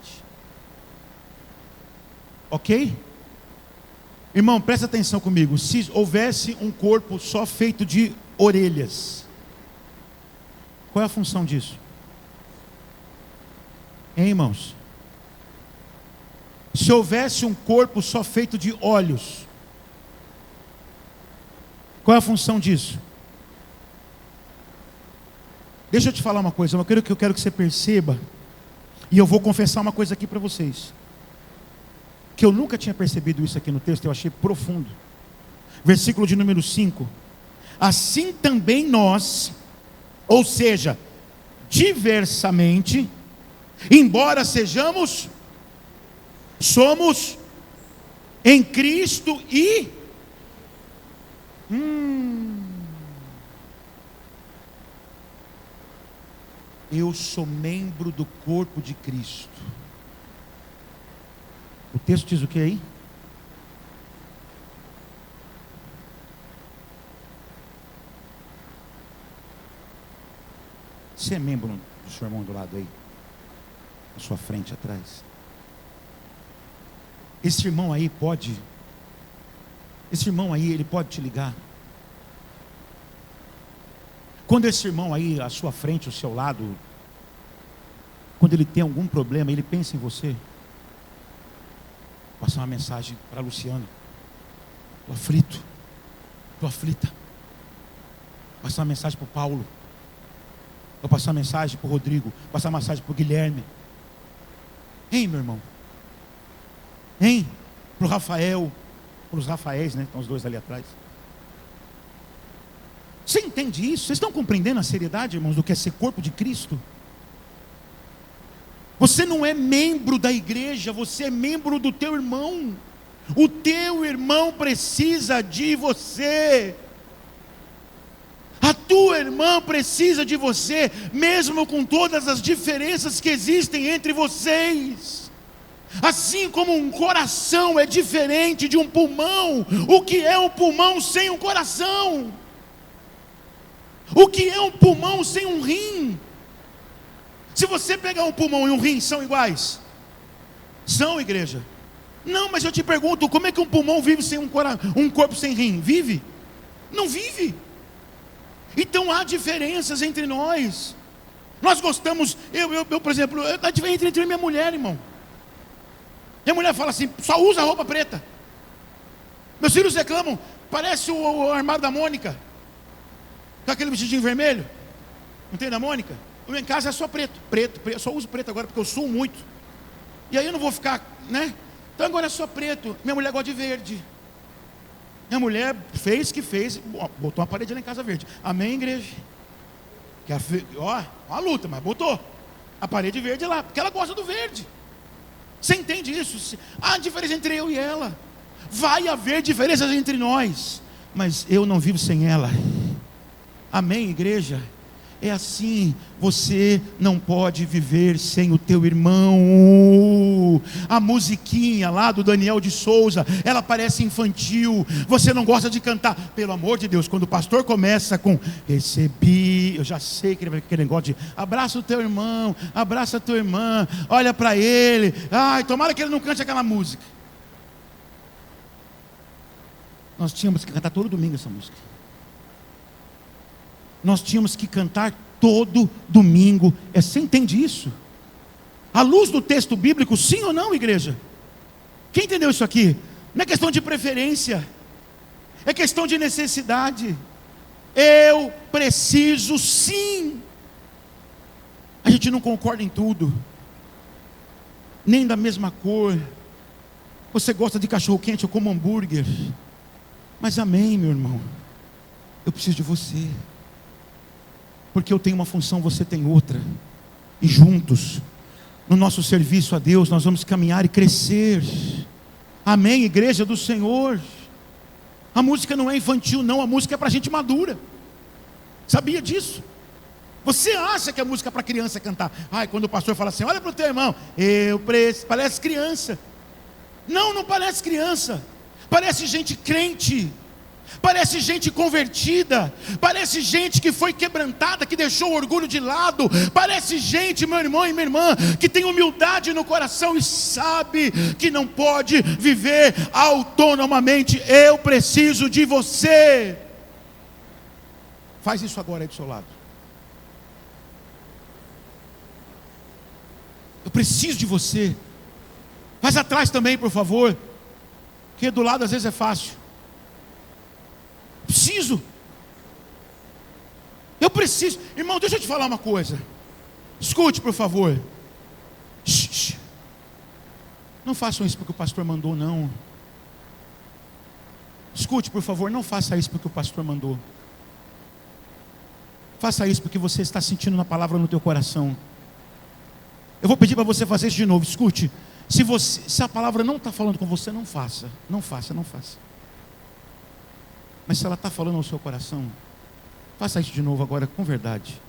S1: Ok? Irmão, presta atenção comigo. Se houvesse um corpo só feito de orelhas, qual é a função disso? Hein, irmãos? Se houvesse um corpo só feito de olhos, qual é a função disso? Deixa eu te falar uma coisa, eu quero que você perceba, e eu vou confessar uma coisa aqui para vocês, que eu nunca tinha percebido isso aqui no texto, eu achei profundo. Versículo de número 5. Assim também nós, ou seja, diversamente, embora somos em Cristo e eu sou membro do corpo de Cristo. O texto diz o que aí? Você é membro do seu irmão do lado aí? Na sua frente, atrás. Esse irmão aí, ele pode te ligar. Quando esse irmão aí, à sua frente, ao seu lado, quando ele tem algum problema, ele pensa em você. Passar uma mensagem para a Luciana. Estou aflito. Estou aflita. Passar uma mensagem para o Paulo. Vou passar uma mensagem para o Rodrigo. Passar uma mensagem para o Guilherme. Hein, meu irmão? Hein? Para o Rafael. Para os Rafaéis, né? Estão os dois ali atrás. Você entende isso? Vocês estão compreendendo a seriedade, irmãos, do que é ser corpo de Cristo? Você não é membro da igreja, você é membro do teu irmão. O teu irmão precisa de você. A tua irmã precisa de você, mesmo com todas as diferenças que existem entre vocês. Assim como um coração é diferente de um pulmão, o que é um pulmão sem um coração? O que é um pulmão sem um rim? Se você pegar um pulmão e um rim, são iguais? São, igreja? Não, mas eu te pergunto, como é que um pulmão vive sem um corpo sem rim? Vive? Não vive. Então há diferenças entre nós. Nós gostamos, eu por exemplo, a diferença entre minha mulher, irmão. Minha mulher fala assim, só usa roupa preta. Meus filhos reclamam, parece o armário da Mônica, com aquele vestidinho vermelho. Não tem da Mônica? O meu em casa é só preto, eu só uso preto agora porque eu suo muito. E aí eu não vou ficar, né? Então agora é só preto. Minha mulher gosta de verde. Minha mulher fez, botou uma parede lá em casa verde. Amém, igreja? Ó, uma luta, mas botou a parede verde lá, porque ela gosta do verde. Você entende isso? Há diferença entre eu e ela. Vai haver diferenças entre nós, mas eu não vivo sem ela. Amém, igreja? É assim, você não pode viver sem o teu irmão. A musiquinha lá do Daniel de Souza, ela parece infantil. Você não gosta de cantar, pelo amor de Deus. Quando o pastor começa com recebi, eu já sei que ele vai querer negócio de abraça o teu irmão, abraça a tua irmã, olha para ele. Ai, tomara que ele não cante aquela música. Nós tínhamos que cantar todo domingo essa música. Nós tínhamos que cantar todo domingo. Você entende isso? À luz do texto bíblico, sim ou não, igreja? Quem entendeu isso aqui? Não é questão de preferência, é questão de necessidade. Eu preciso sim. A gente não concorda em tudo, nem da mesma cor. Você gosta de cachorro quente, eu como hambúrguer. Mas amém, meu irmão, eu preciso de você. Porque eu tenho uma função, você tem outra. E juntos, no nosso serviço a Deus, nós vamos caminhar e crescer. Amém, igreja do Senhor. A música não é infantil não, a música é para gente madura. Sabia disso? Você acha que a música é para criança cantar? Ai, quando o pastor fala assim, olha para o teu irmão, parece criança. Não, não parece criança. Parece gente crente. Parece gente convertida, parece gente que foi quebrantada, que deixou o orgulho de lado, parece gente, meu irmão e minha irmã, que tem humildade no coração e sabe que não pode viver autonomamente. Eu preciso de você. Faz isso agora aí do seu lado. Eu preciso de você. Faz atrás também, por favor, porque do lado às vezes é fácil. Eu preciso, irmão, deixa eu te falar uma coisa. Escute, por favor. Não façam isso porque o pastor mandou, não. Escute, por favor, não faça isso porque o pastor mandou. Faça isso porque você está sentindo uma palavra no teu coração. Eu vou pedir para você fazer isso de novo. Escute, se a palavra não está falando com você, não faça. Não faça. Mas se ela está falando ao seu coração, faça isso de novo agora com verdade.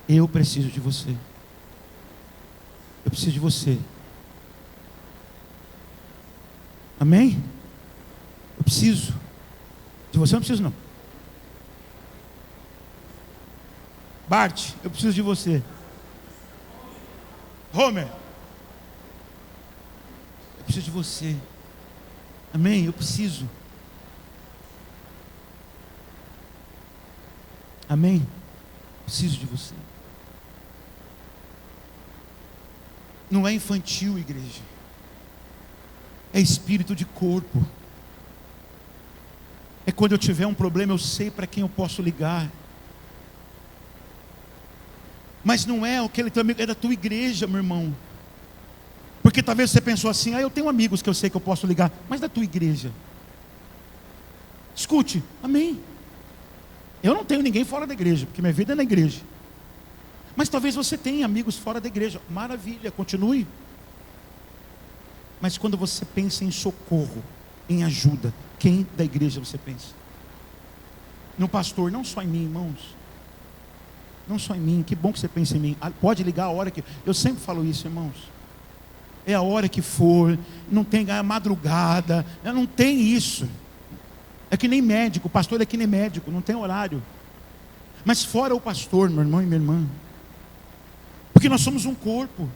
S1: Eu preciso de você. Eu preciso de você. Amém? Eu preciso. De você eu não preciso não. Bart, eu preciso de você. Homer, eu preciso de você. Amém? Eu preciso. Amém? Preciso de você. Não é infantil, igreja. É espírito de corpo. É quando eu tiver um problema, eu sei para quem eu posso ligar. Mas não é aquele teu amigo, é da tua igreja, meu irmão. Porque talvez você pensou assim, eu tenho amigos que eu sei que eu posso ligar, mas da tua igreja. Escute, amém. Eu não tenho ninguém fora da igreja, porque minha vida é na igreja. Mas talvez você tenha amigos fora da igreja, maravilha, continue. Mas quando você pensa em socorro, em ajuda, quem da igreja você pensa? No pastor, não só em mim, irmãos. Não só em mim, que bom que você pensa em mim. Pode ligar a hora que... Eu sempre falo isso, irmãos. É a hora que for, não tem a madrugada, não tem isso. É que nem médico, o pastor é que nem médico, não tem horário. Mas fora o pastor, meu irmão e minha irmã. Porque nós somos um corpo.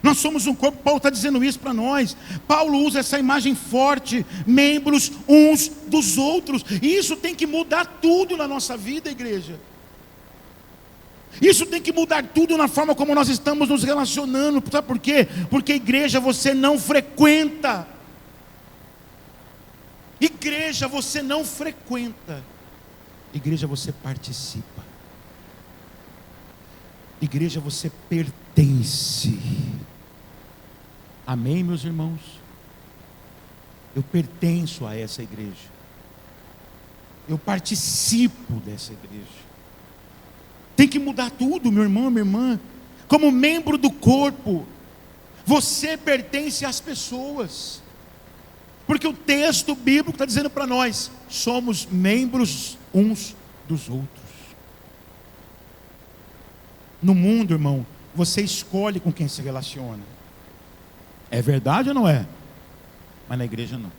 S1: Nós somos um corpo, Paulo está dizendo isso para nós. Paulo usa essa imagem forte, membros uns dos outros. E isso tem que mudar tudo na nossa vida, igreja. Isso tem que mudar tudo na forma como nós estamos nos relacionando. Sabe por quê? Porque igreja você não frequenta. Igreja você não frequenta. Igreja você participa. Igreja você pertence. Amém, meus irmãos? Eu pertenço a essa igreja. Eu participo dessa igreja. Tem que mudar tudo, meu irmão, minha irmã. Como membro do corpo, você pertence às pessoas. Porque o texto bíblico está dizendo para nós: somos membros uns dos outros. No mundo, irmão, você escolhe com quem se relaciona. É verdade ou não é? Mas na igreja não.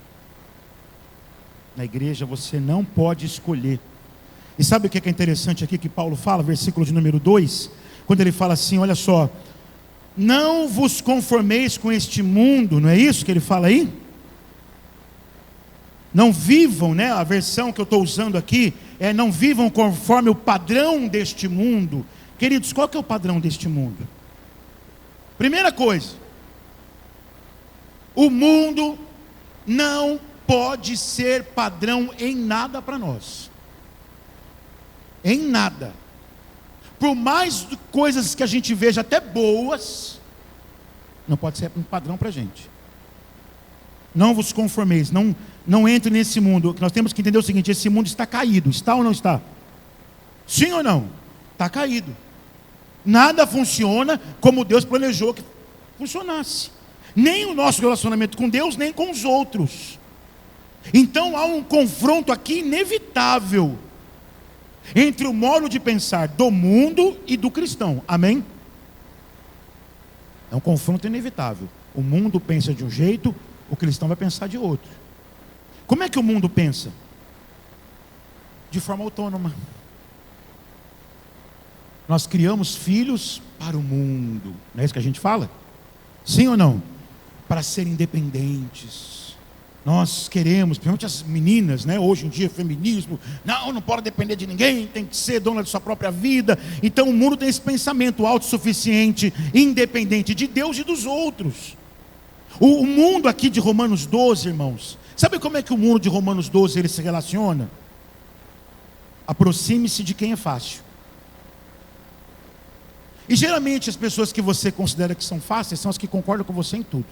S1: Na igreja você não pode escolher. E sabe o que é interessante aqui que Paulo fala, versículo de número 2? Quando ele fala assim, olha só: não vos conformeis com este mundo, não é isso que ele fala aí? Não vivam, né? A versão que eu estou usando aqui é: não vivam conforme o padrão deste mundo. Queridos, qual que é o padrão deste mundo? Primeira coisa, o mundo não pode ser padrão em nada para nós. Em nada. Por mais coisas que a gente veja até boas, não pode ser um padrão para a gente. Não vos conformeis, não entre nesse mundo. Nós temos que entender o seguinte: esse mundo está caído. Está ou não está? Sim ou não? Está caído. Nada funciona como Deus planejou que funcionasse. Nem o nosso relacionamento com Deus, nem com os outros. Então há um confronto aqui inevitável entre o modo de pensar do mundo e do cristão. Amém? É um confronto inevitável. O mundo pensa de um jeito, o cristão vai pensar de outro. Como é que o mundo pensa? De forma autônoma. Nós criamos filhos para o mundo. Não é isso que a gente fala? Sim ou não? Para serem independentes. Nós queremos, principalmente as meninas, né? Hoje em dia, feminismo, não pode depender de ninguém, tem que ser dona de sua própria vida. Então o mundo tem esse pensamento autossuficiente, independente de Deus e dos outros. O mundo aqui de Romanos 12, irmãos, sabe como é que o mundo de Romanos 12 ele se relaciona? Aproxime-se de quem é fácil. E geralmente as pessoas que você considera que são fáceis são as que concordam com você em tudo.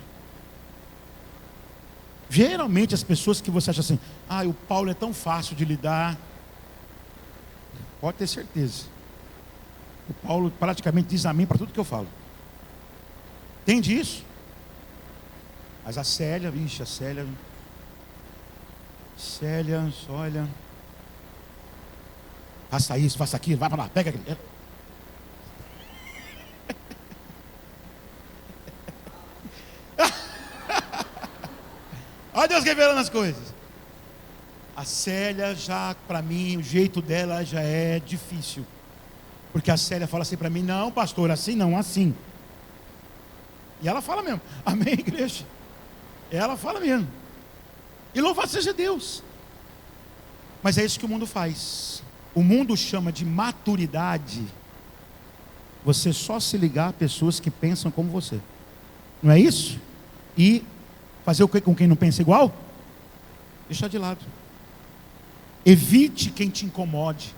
S1: Geralmente as pessoas que você acha assim: o Paulo é tão fácil de lidar. Pode ter certeza. O Paulo praticamente diz amém para tudo que eu falo. Entende isso? Mas a Célia, vixe, a Célia, olha, faça isso, faça aquilo, vai para lá, pega aquilo. Olha Deus revelando as coisas. A Célia já, para mim, o jeito dela já é difícil. Porque a Célia fala assim para mim: não, pastor, assim não, assim. E ela fala mesmo, amém, igreja? Ela fala mesmo. E louvado seja Deus. Mas é isso que o mundo faz. O mundo chama de maturidade você só se ligar a pessoas que pensam como você. Não é isso? E fazer o que com quem não pensa igual? Deixar de lado. Evite quem te incomode.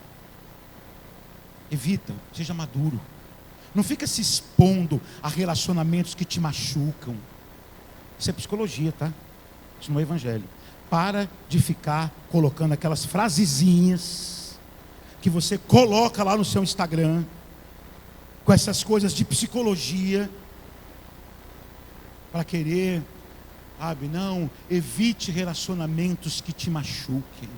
S1: Evita, seja maduro. Não fica se expondo a relacionamentos que te machucam. Isso é psicologia, tá? Isso não é evangelho. Para de ficar colocando aquelas frasezinhas que você coloca lá no seu Instagram, com essas coisas de psicologia, para querer, sabe, não, evite relacionamentos que te machuquem.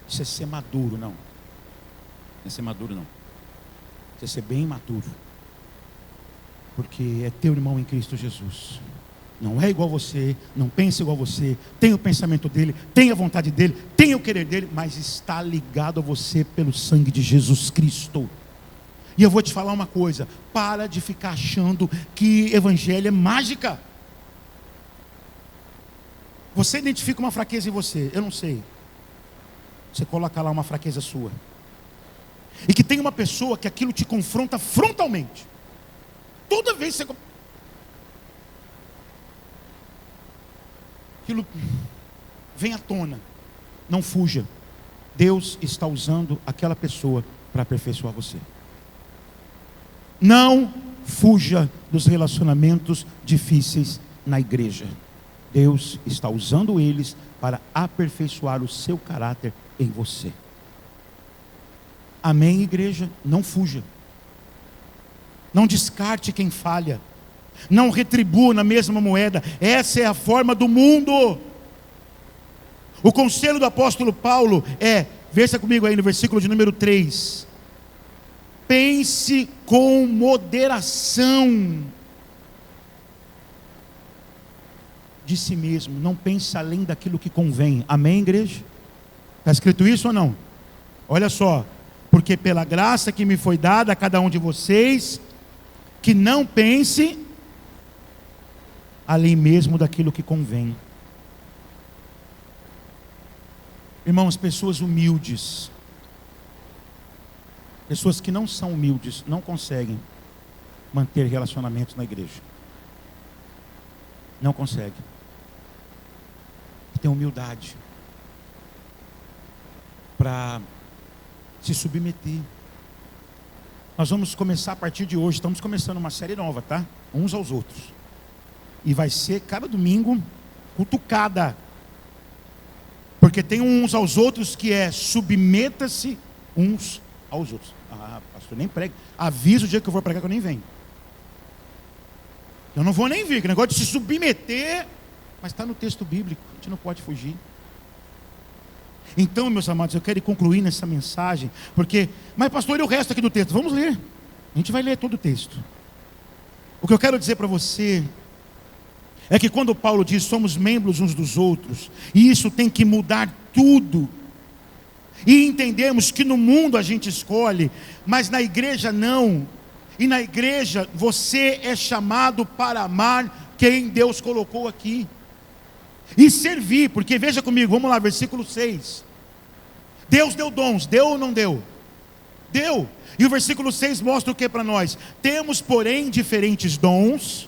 S1: Isso é ser maduro, não. Não é ser maduro, não. Isso é ser bem maduro. Porque é teu irmão em Cristo Jesus. Não é igual a você, não pensa igual a você, tem o pensamento dele, tem a vontade dele, tem o querer dele, mas está ligado a você pelo sangue de Jesus Cristo. E eu vou te falar uma coisa: para de ficar achando que evangelho é mágica. Você identifica uma fraqueza em você, eu não sei. Você coloca lá uma fraqueza sua. E que tem uma pessoa que aquilo te confronta frontalmente. Toda vez que você... aquilo vem à tona. Não fuja. Deus está usando aquela pessoa para aperfeiçoar você. Não fuja dos relacionamentos difíceis na igreja. Deus está usando eles para aperfeiçoar o seu caráter em você. Amém, igreja? Não fuja. Não descarte quem falha. Não retribua na mesma moeda. Essa é a forma do mundo. O conselho do apóstolo Paulo é, veja comigo aí no versículo de número 3. Pense com moderação de si mesmo. Não pense além daquilo que convém. Amém, igreja? Está escrito isso ou não? Olha só. Porque pela graça que me foi dada a cada um de vocês, que não pense além mesmo daquilo que convém. Irmãos, pessoas humildes, pessoas que não são humildes, não conseguem manter relacionamentos na igreja. Não conseguem. Tem humildade para se submeter. Nós vamos começar a partir de hoje. Estamos começando uma série nova, tá? Uns aos outros. E vai ser cada domingo cutucada. Porque tem uns aos outros que é submeta-se uns aos outros. Ah, pastor, nem prega. Avisa o dia que eu vou pregar que eu nem venho. Eu não vou nem vir, que negócio de se submeter, mas está no texto bíblico, a gente não pode fugir. Então, meus amados, eu quero concluir nessa mensagem, porque, mas pastor, e o resto aqui do texto? Vamos ler, a gente vai ler todo o texto. O que eu quero dizer para você é que quando Paulo diz somos membros uns dos outros, e isso tem que mudar tudo, e entendemos que no mundo a gente escolhe, mas na igreja não. E na igreja você é chamado para amar quem Deus colocou aqui e servir, porque veja comigo, vamos lá, versículo 6. Deus deu dons, deu ou não deu? Deu. E o versículo 6 mostra o que para nós? Temos, porém, diferentes dons,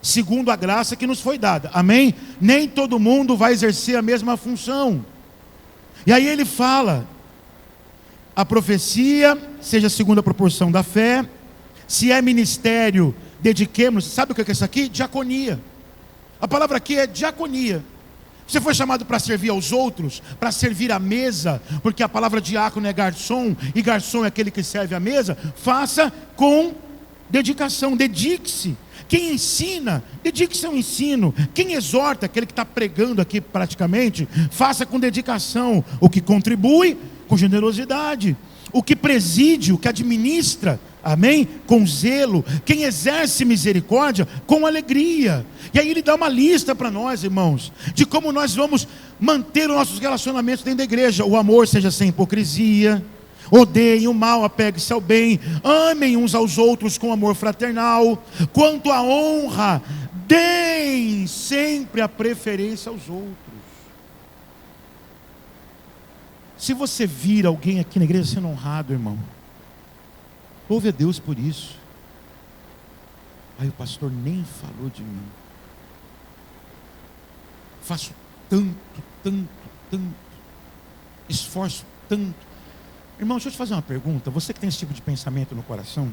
S1: segundo a graça que nos foi dada. Amém? Nem todo mundo vai exercer a mesma função. E aí ele fala: a profecia seja segundo a proporção da fé. Se é ministério, dediquemos. Sabe o que é isso aqui? Diaconia. A palavra aqui é diaconia. Você foi chamado para servir aos outros, para servir à mesa, porque a palavra diácono é garçom, e garçom é aquele que serve à mesa. Faça com dedicação, dedique-se. Quem ensina, dedique-se ao ensino. Quem exorta, aquele que está pregando aqui praticamente, faça com dedicação. O que contribui, com generosidade. O que preside, o que administra, amém? Com zelo. Quem exerce misericórdia, com alegria. E aí ele dá uma lista para nós, irmãos, de como nós vamos manter os nossos relacionamentos dentro da igreja. O amor seja sem hipocrisia. Odeiem o mal, apegue-se ao bem. Amem uns aos outros com amor fraternal. Quanto à honra, deem sempre a preferência aos outros. Se você vir alguém aqui na igreja sendo honrado, irmão, louve a Deus por isso. Aí o pastor nem falou de mim. Faço tanto, esforço tanto. Irmão, deixa eu te fazer uma pergunta. Você que tem esse tipo de pensamento no coração,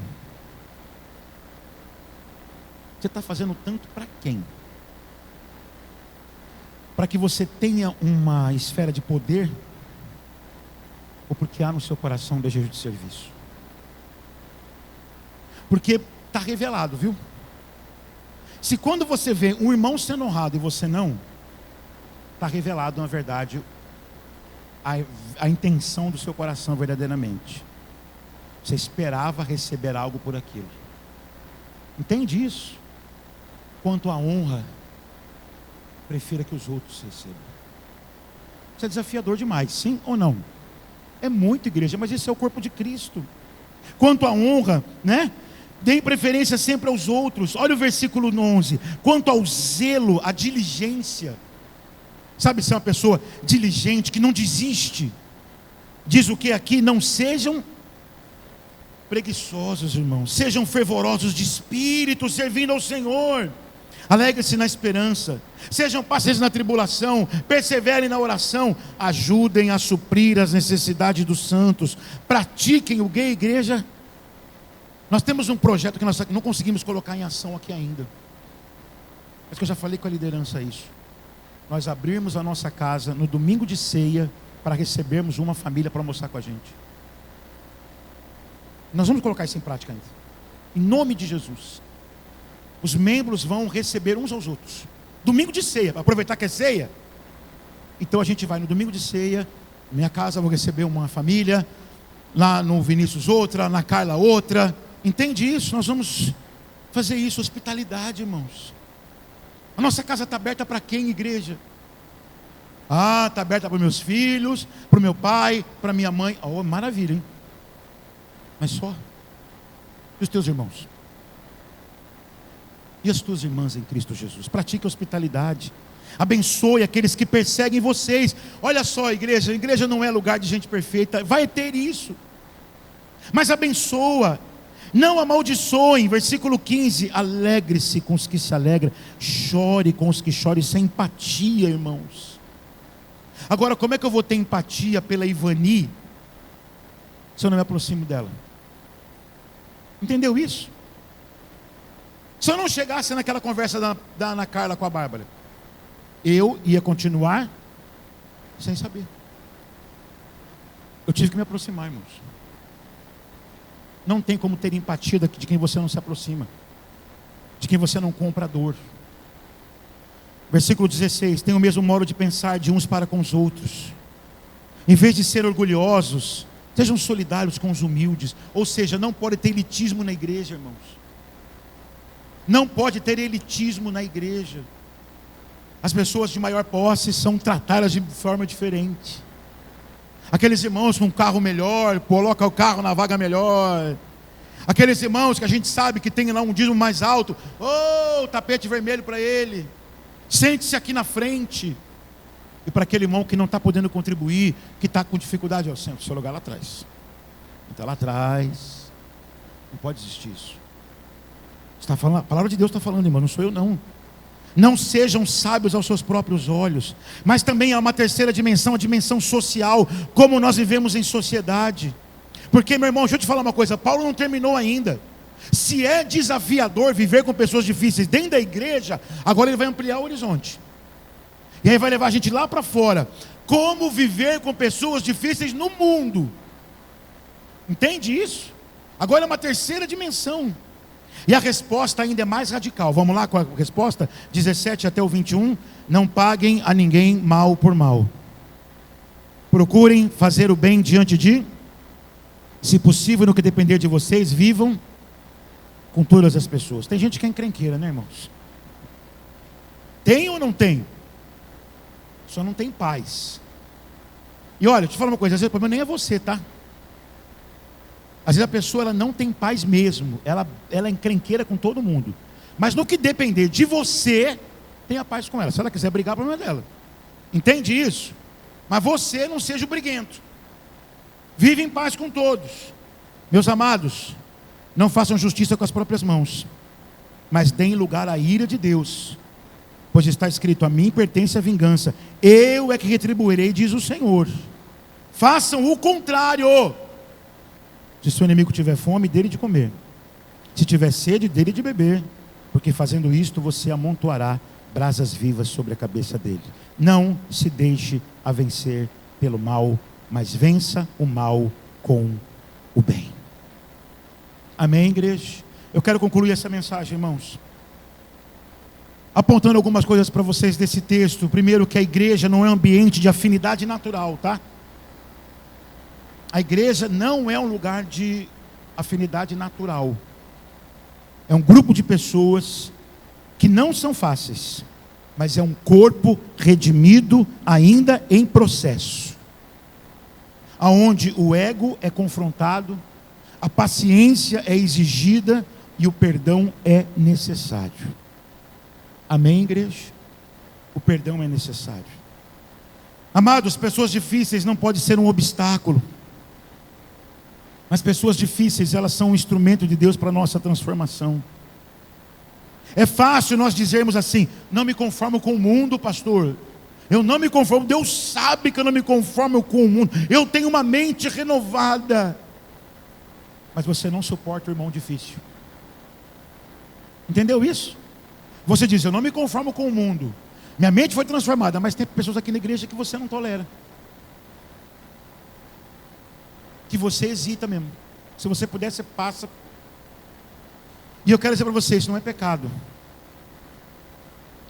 S1: você está fazendo tanto para quem? Para que você tenha uma esfera de poder? Ou porque há no seu coração um desejo de serviço? Porque está revelado, viu? Se quando você vê um irmão sendo honrado e você não, está revelado na verdade a intenção do seu coração verdadeiramente. Você esperava receber algo por aquilo. Entende isso? Quanto à honra, prefira que os outros recebam. Isso é desafiador demais, sim ou não? É muito, igreja, mas isso é o corpo de Cristo. Quanto à honra, né? Deem preferência sempre aos outros. Olha o versículo 11. Quanto ao zelo, a diligência. Sabe ser uma pessoa diligente, que não desiste. Diz o que aqui? Não sejam preguiçosos, irmãos. Sejam fervorosos de espírito, servindo ao Senhor. Alegre-se na esperança. Sejam pacientes na tribulação. Perseverem na oração. Ajudem a suprir as necessidades dos santos. Pratiquem o que, igreja? Nós temos um projeto que nós não conseguimos colocar em ação aqui ainda. Mas que eu já falei com a liderança isso. Nós abrirmos a nossa casa no domingo de ceia para recebermos uma família para almoçar com a gente. Nós vamos colocar isso em prática ainda. Em nome de Jesus. Os membros vão receber uns aos outros. Domingo de ceia, para aproveitar que é ceia. Então a gente vai no domingo de ceia. Na minha casa eu vou receber uma família. Lá no Vinícius outra, na Carla outra. Entende isso? Nós vamos fazer isso, hospitalidade, irmãos. A nossa casa está aberta para quem, igreja? Está aberta para os meus filhos, para o meu pai, para minha mãe. Oh, maravilha, hein? Mas só. E os teus irmãos? E as tuas irmãs em Cristo Jesus? Pratique a hospitalidade. Abençoe aqueles que perseguem vocês. Olha só, a igreja não é lugar de gente perfeita. Vai ter isso. Mas abençoa. Não amaldiçoem. Versículo 15. Alegre-se com os que se alegram. Chore com os que choram. Isso é empatia, irmãos. Agora, como é que eu vou ter empatia pela Ivani se eu não me aproximo dela? Entendeu isso? Se eu não chegasse naquela conversa da Ana Carla com a Bárbara, eu ia continuar sem saber. Eu tive que me aproximar, irmãos. Não tem como ter empatia de quem você não se aproxima, de quem você não compra a dor. Versículo 16. Tem o mesmo modo de pensar de uns para com os outros. Em vez de ser orgulhosos, sejam solidários com os humildes. Ou seja, não pode ter elitismo na igreja, irmãos. Não pode ter elitismo na igreja. As pessoas de maior posse são tratadas de forma diferente. Aqueles irmãos com um carro melhor, coloca o carro na vaga melhor. Aqueles irmãos que a gente sabe que tem lá um dízimo mais alto, tapete vermelho para ele. Sente-se aqui na frente. E para aquele irmão que não está podendo contribuir, que está com dificuldade, senta o seu lugar lá atrás. Está lá atrás. Não pode existir isso. Está falando, a palavra de Deus está falando, irmão, não sou eu não. Não sejam sábios aos seus próprios olhos. Mas também há uma terceira dimensão, a dimensão social, como nós vivemos em sociedade. Porque, meu irmão, deixa eu te falar uma coisa, Paulo não terminou ainda. Se é desafiador viver com pessoas difíceis dentro da igreja, agora ele vai ampliar o horizonte. E aí vai levar a gente lá para fora. Como viver com pessoas difíceis no mundo? Entende isso? Agora é uma terceira dimensão. E a resposta ainda é mais radical. Vamos lá com a resposta? 17 até o 21. Não paguem a ninguém mal por mal. Procurem fazer o bem diante de, se possível, no que depender de vocês, vivam com todas as pessoas. Tem gente que é encrenqueira, né, irmãos? Tem ou não tem? Só não tem paz. E olha, deixa eu falar uma coisa, às vezes o problema nem é você, tá? Às vezes a pessoa ela não tem paz mesmo, ela é encrenqueira com todo mundo. Mas no que depender de você, tenha paz com ela. Se ela quiser brigar, o problema é dela. Entende isso? Mas você não seja o briguento. Vive em paz com todos. Meus amados, não façam justiça com as próprias mãos, mas deem lugar à ira de Deus. Pois está escrito: a mim pertence a vingança, eu é que retribuirei, diz o Senhor. Façam o contrário. Se seu inimigo tiver fome, dele de comer. Se tiver sede, dele de beber. Porque fazendo isto, você amontoará brasas vivas sobre a cabeça dele. Não se deixe a vencer pelo mal, mas vença o mal com o bem. Amém, igreja? Eu quero concluir essa mensagem, irmãos, apontando algumas coisas para vocês desse texto. Primeiro, que a igreja não é um ambiente de afinidade natural, tá? A igreja não é um lugar de afinidade natural. É um grupo de pessoas que não são fáceis, mas é um corpo redimido ainda em processo, aonde o ego é confrontado, a paciência é exigida e o perdão é necessário. Amém, igreja? O perdão é necessário. Amados, pessoas difíceis não podem ser um obstáculo. Mas pessoas difíceis, elas são um instrumento de Deus para a nossa transformação. É fácil nós dizermos assim: não me conformo com o mundo, pastor. Eu não me conformo, Deus sabe que eu não me conformo com o mundo. Eu tenho uma mente renovada. Mas você não suporta o irmão difícil. Entendeu isso? Você diz: eu não me conformo com o mundo. Minha mente foi transformada, mas tem pessoas aqui na igreja que você não tolera. Que você hesita mesmo. Se você puder, você passa. E eu quero dizer para vocês, isso não é pecado.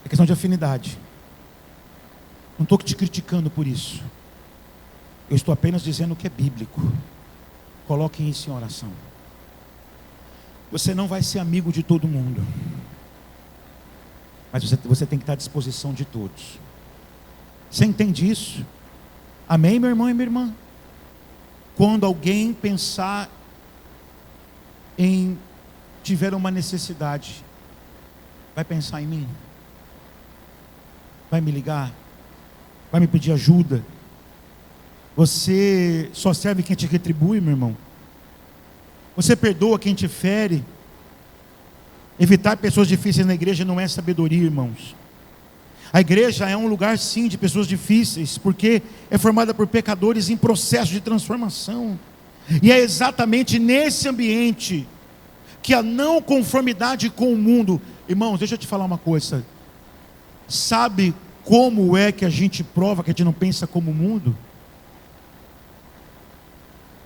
S1: É questão de afinidade. Não estou te criticando por isso. Eu estou apenas dizendo que é bíblico. Coloquem isso em oração. Você não vai ser amigo de todo mundo, mas você tem que estar à disposição de todos. Você entende isso? Amém, meu irmão e minha irmã? Quando alguém pensar em tiver uma necessidade, vai pensar em mim? Vai me ligar? Vai me pedir ajuda? Você só serve quem te retribui, meu irmão? Você perdoa quem te fere? Evitar pessoas difíceis na igreja não é sabedoria, irmãos. A igreja é um lugar sim de pessoas difíceis, porque é formada por pecadores em processo de transformação. E é exatamente nesse ambiente que a não conformidade com o mundo... Irmãos, deixa eu te falar uma coisa. Sabe como é que a gente prova que a gente não pensa como o mundo?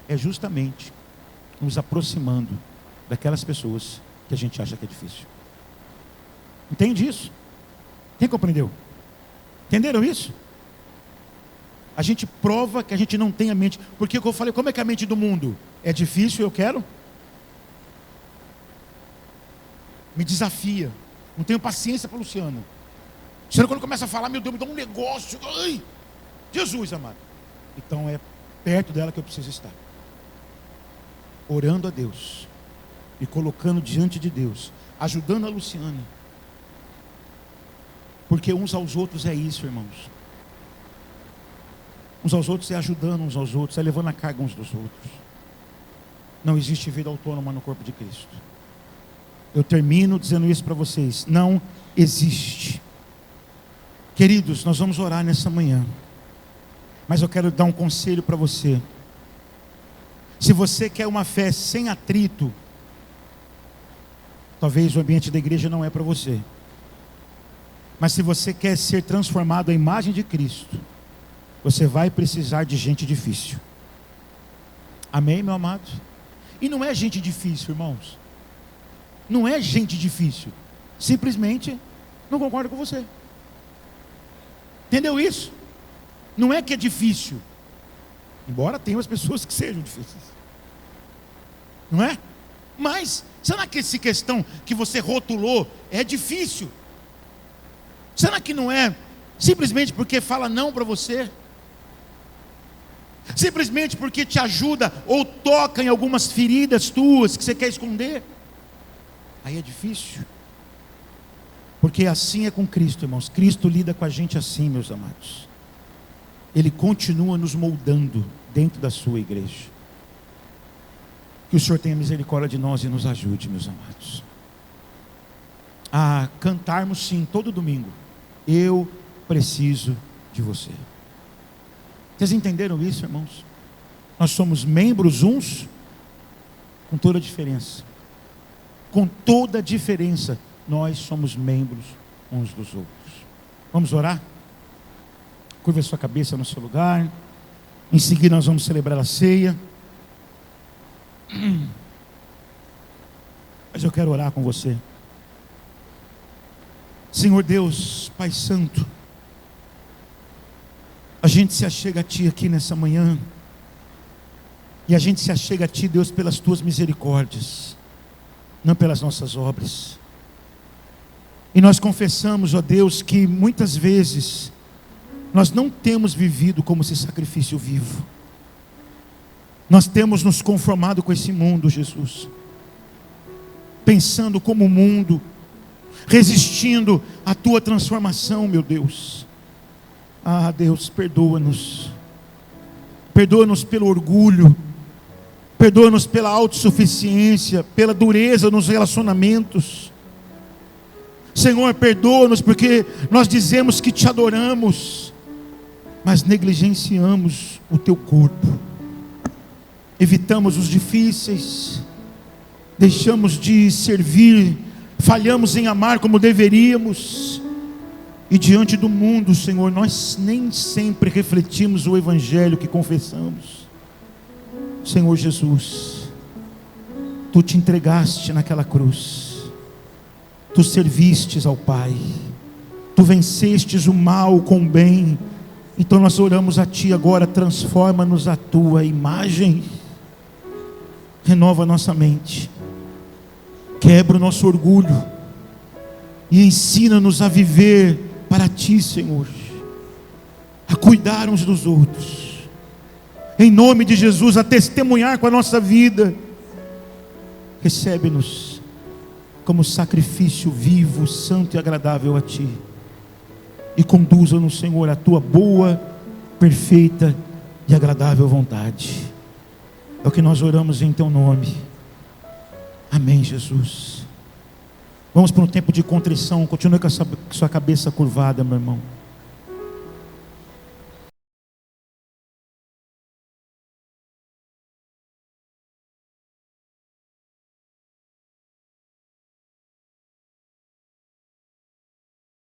S1: É justamente nos aproximando daquelas pessoas que a gente acha que é difícil. Entende isso? Quem compreendeu? Entenderam isso? A gente prova que a gente não tem a mente. Porque eu falei, como é que é a mente do mundo? É difícil, eu quero? Me desafia. Não tenho paciência para o Luciano. O Luciano, quando começa a falar, meu Deus, me dá um negócio. Ai, Jesus amado. Então é perto dela que eu preciso estar, orando a Deus, me colocando diante de Deus, ajudando a Luciane. Porque uns aos outros é isso, irmãos. Uns aos outros é ajudando uns aos outros, é levando a carga uns dos outros. Não existe vida autônoma no corpo de Cristo. Eu termino dizendo isso para vocês: não existe. Queridos, nós vamos orar nessa manhã, mas eu quero dar um conselho para você. Se você quer uma fé sem atrito, talvez o ambiente da igreja não é para você. Mas se você quer ser transformado à imagem de Cristo, você vai precisar de gente difícil. Amém, meu amado? E não é gente difícil, irmãos. Não é gente difícil. Simplesmente não concorda com você. Entendeu isso? Não é que é difícil. Embora tenha as pessoas que sejam difíceis. Não é? Mas, será que essa questão que você rotulou é difícil? Será que não é simplesmente porque fala não para você? Simplesmente porque te ajuda ou toca em algumas feridas tuas que você quer esconder? Aí é difícil. Porque assim é com Cristo, irmãos. Cristo lida com a gente assim, meus amados. Ele continua nos moldando dentro da sua igreja. Que o Senhor tenha misericórdia de nós e nos ajude, meus amados, a cantarmos sim, todo domingo: eu preciso de você. Vocês entenderam isso, irmãos? Nós somos membros uns, com toda a diferença. Com toda a diferença, nós somos membros uns dos outros. Vamos orar? Curva a sua cabeça no seu lugar. Em seguida nós vamos celebrar a ceia. Mas eu quero orar com você. Senhor Deus, Pai Santo, a gente se achega a Ti aqui nessa manhã. E a gente se achega a Ti, Deus, pelas Tuas misericórdias, não pelas nossas obras. E nós confessamos, ó Deus, que muitas vezes nós não temos vivido como esse sacrifício vivo. Nós temos nos conformado com esse mundo, Jesus, pensando como o mundo, resistindo à Tua transformação, meu Deus. Ah, Deus, perdoa-nos. Perdoa-nos pelo orgulho, perdoa-nos pela autossuficiência, pela dureza nos relacionamentos. Senhor, perdoa-nos porque nós dizemos que Te adoramos, mas negligenciamos o Teu corpo. Evitamos os difíceis, deixamos de servir, falhamos em amar como deveríamos. E diante do mundo, Senhor, nós nem sempre refletimos o Evangelho que confessamos. Senhor Jesus, Tu Te entregaste naquela cruz, Tu servistes ao Pai, Tu vencestes o mal com o bem. Então nós oramos a Ti agora: transforma-nos a Tua imagem, renova a nossa mente, quebra o nosso orgulho e ensina-nos a viver para Ti, Senhor, a cuidar uns dos outros, em nome de Jesus, a testemunhar com a nossa vida. Recebe-nos como sacrifício vivo, santo e agradável a Ti, e conduza-nos, Senhor, a Tua boa, perfeita e agradável vontade. É o que nós oramos em Teu nome. Amém, Jesus. Vamos para um tempo de contrição. Continue com a sua cabeça curvada, meu irmão.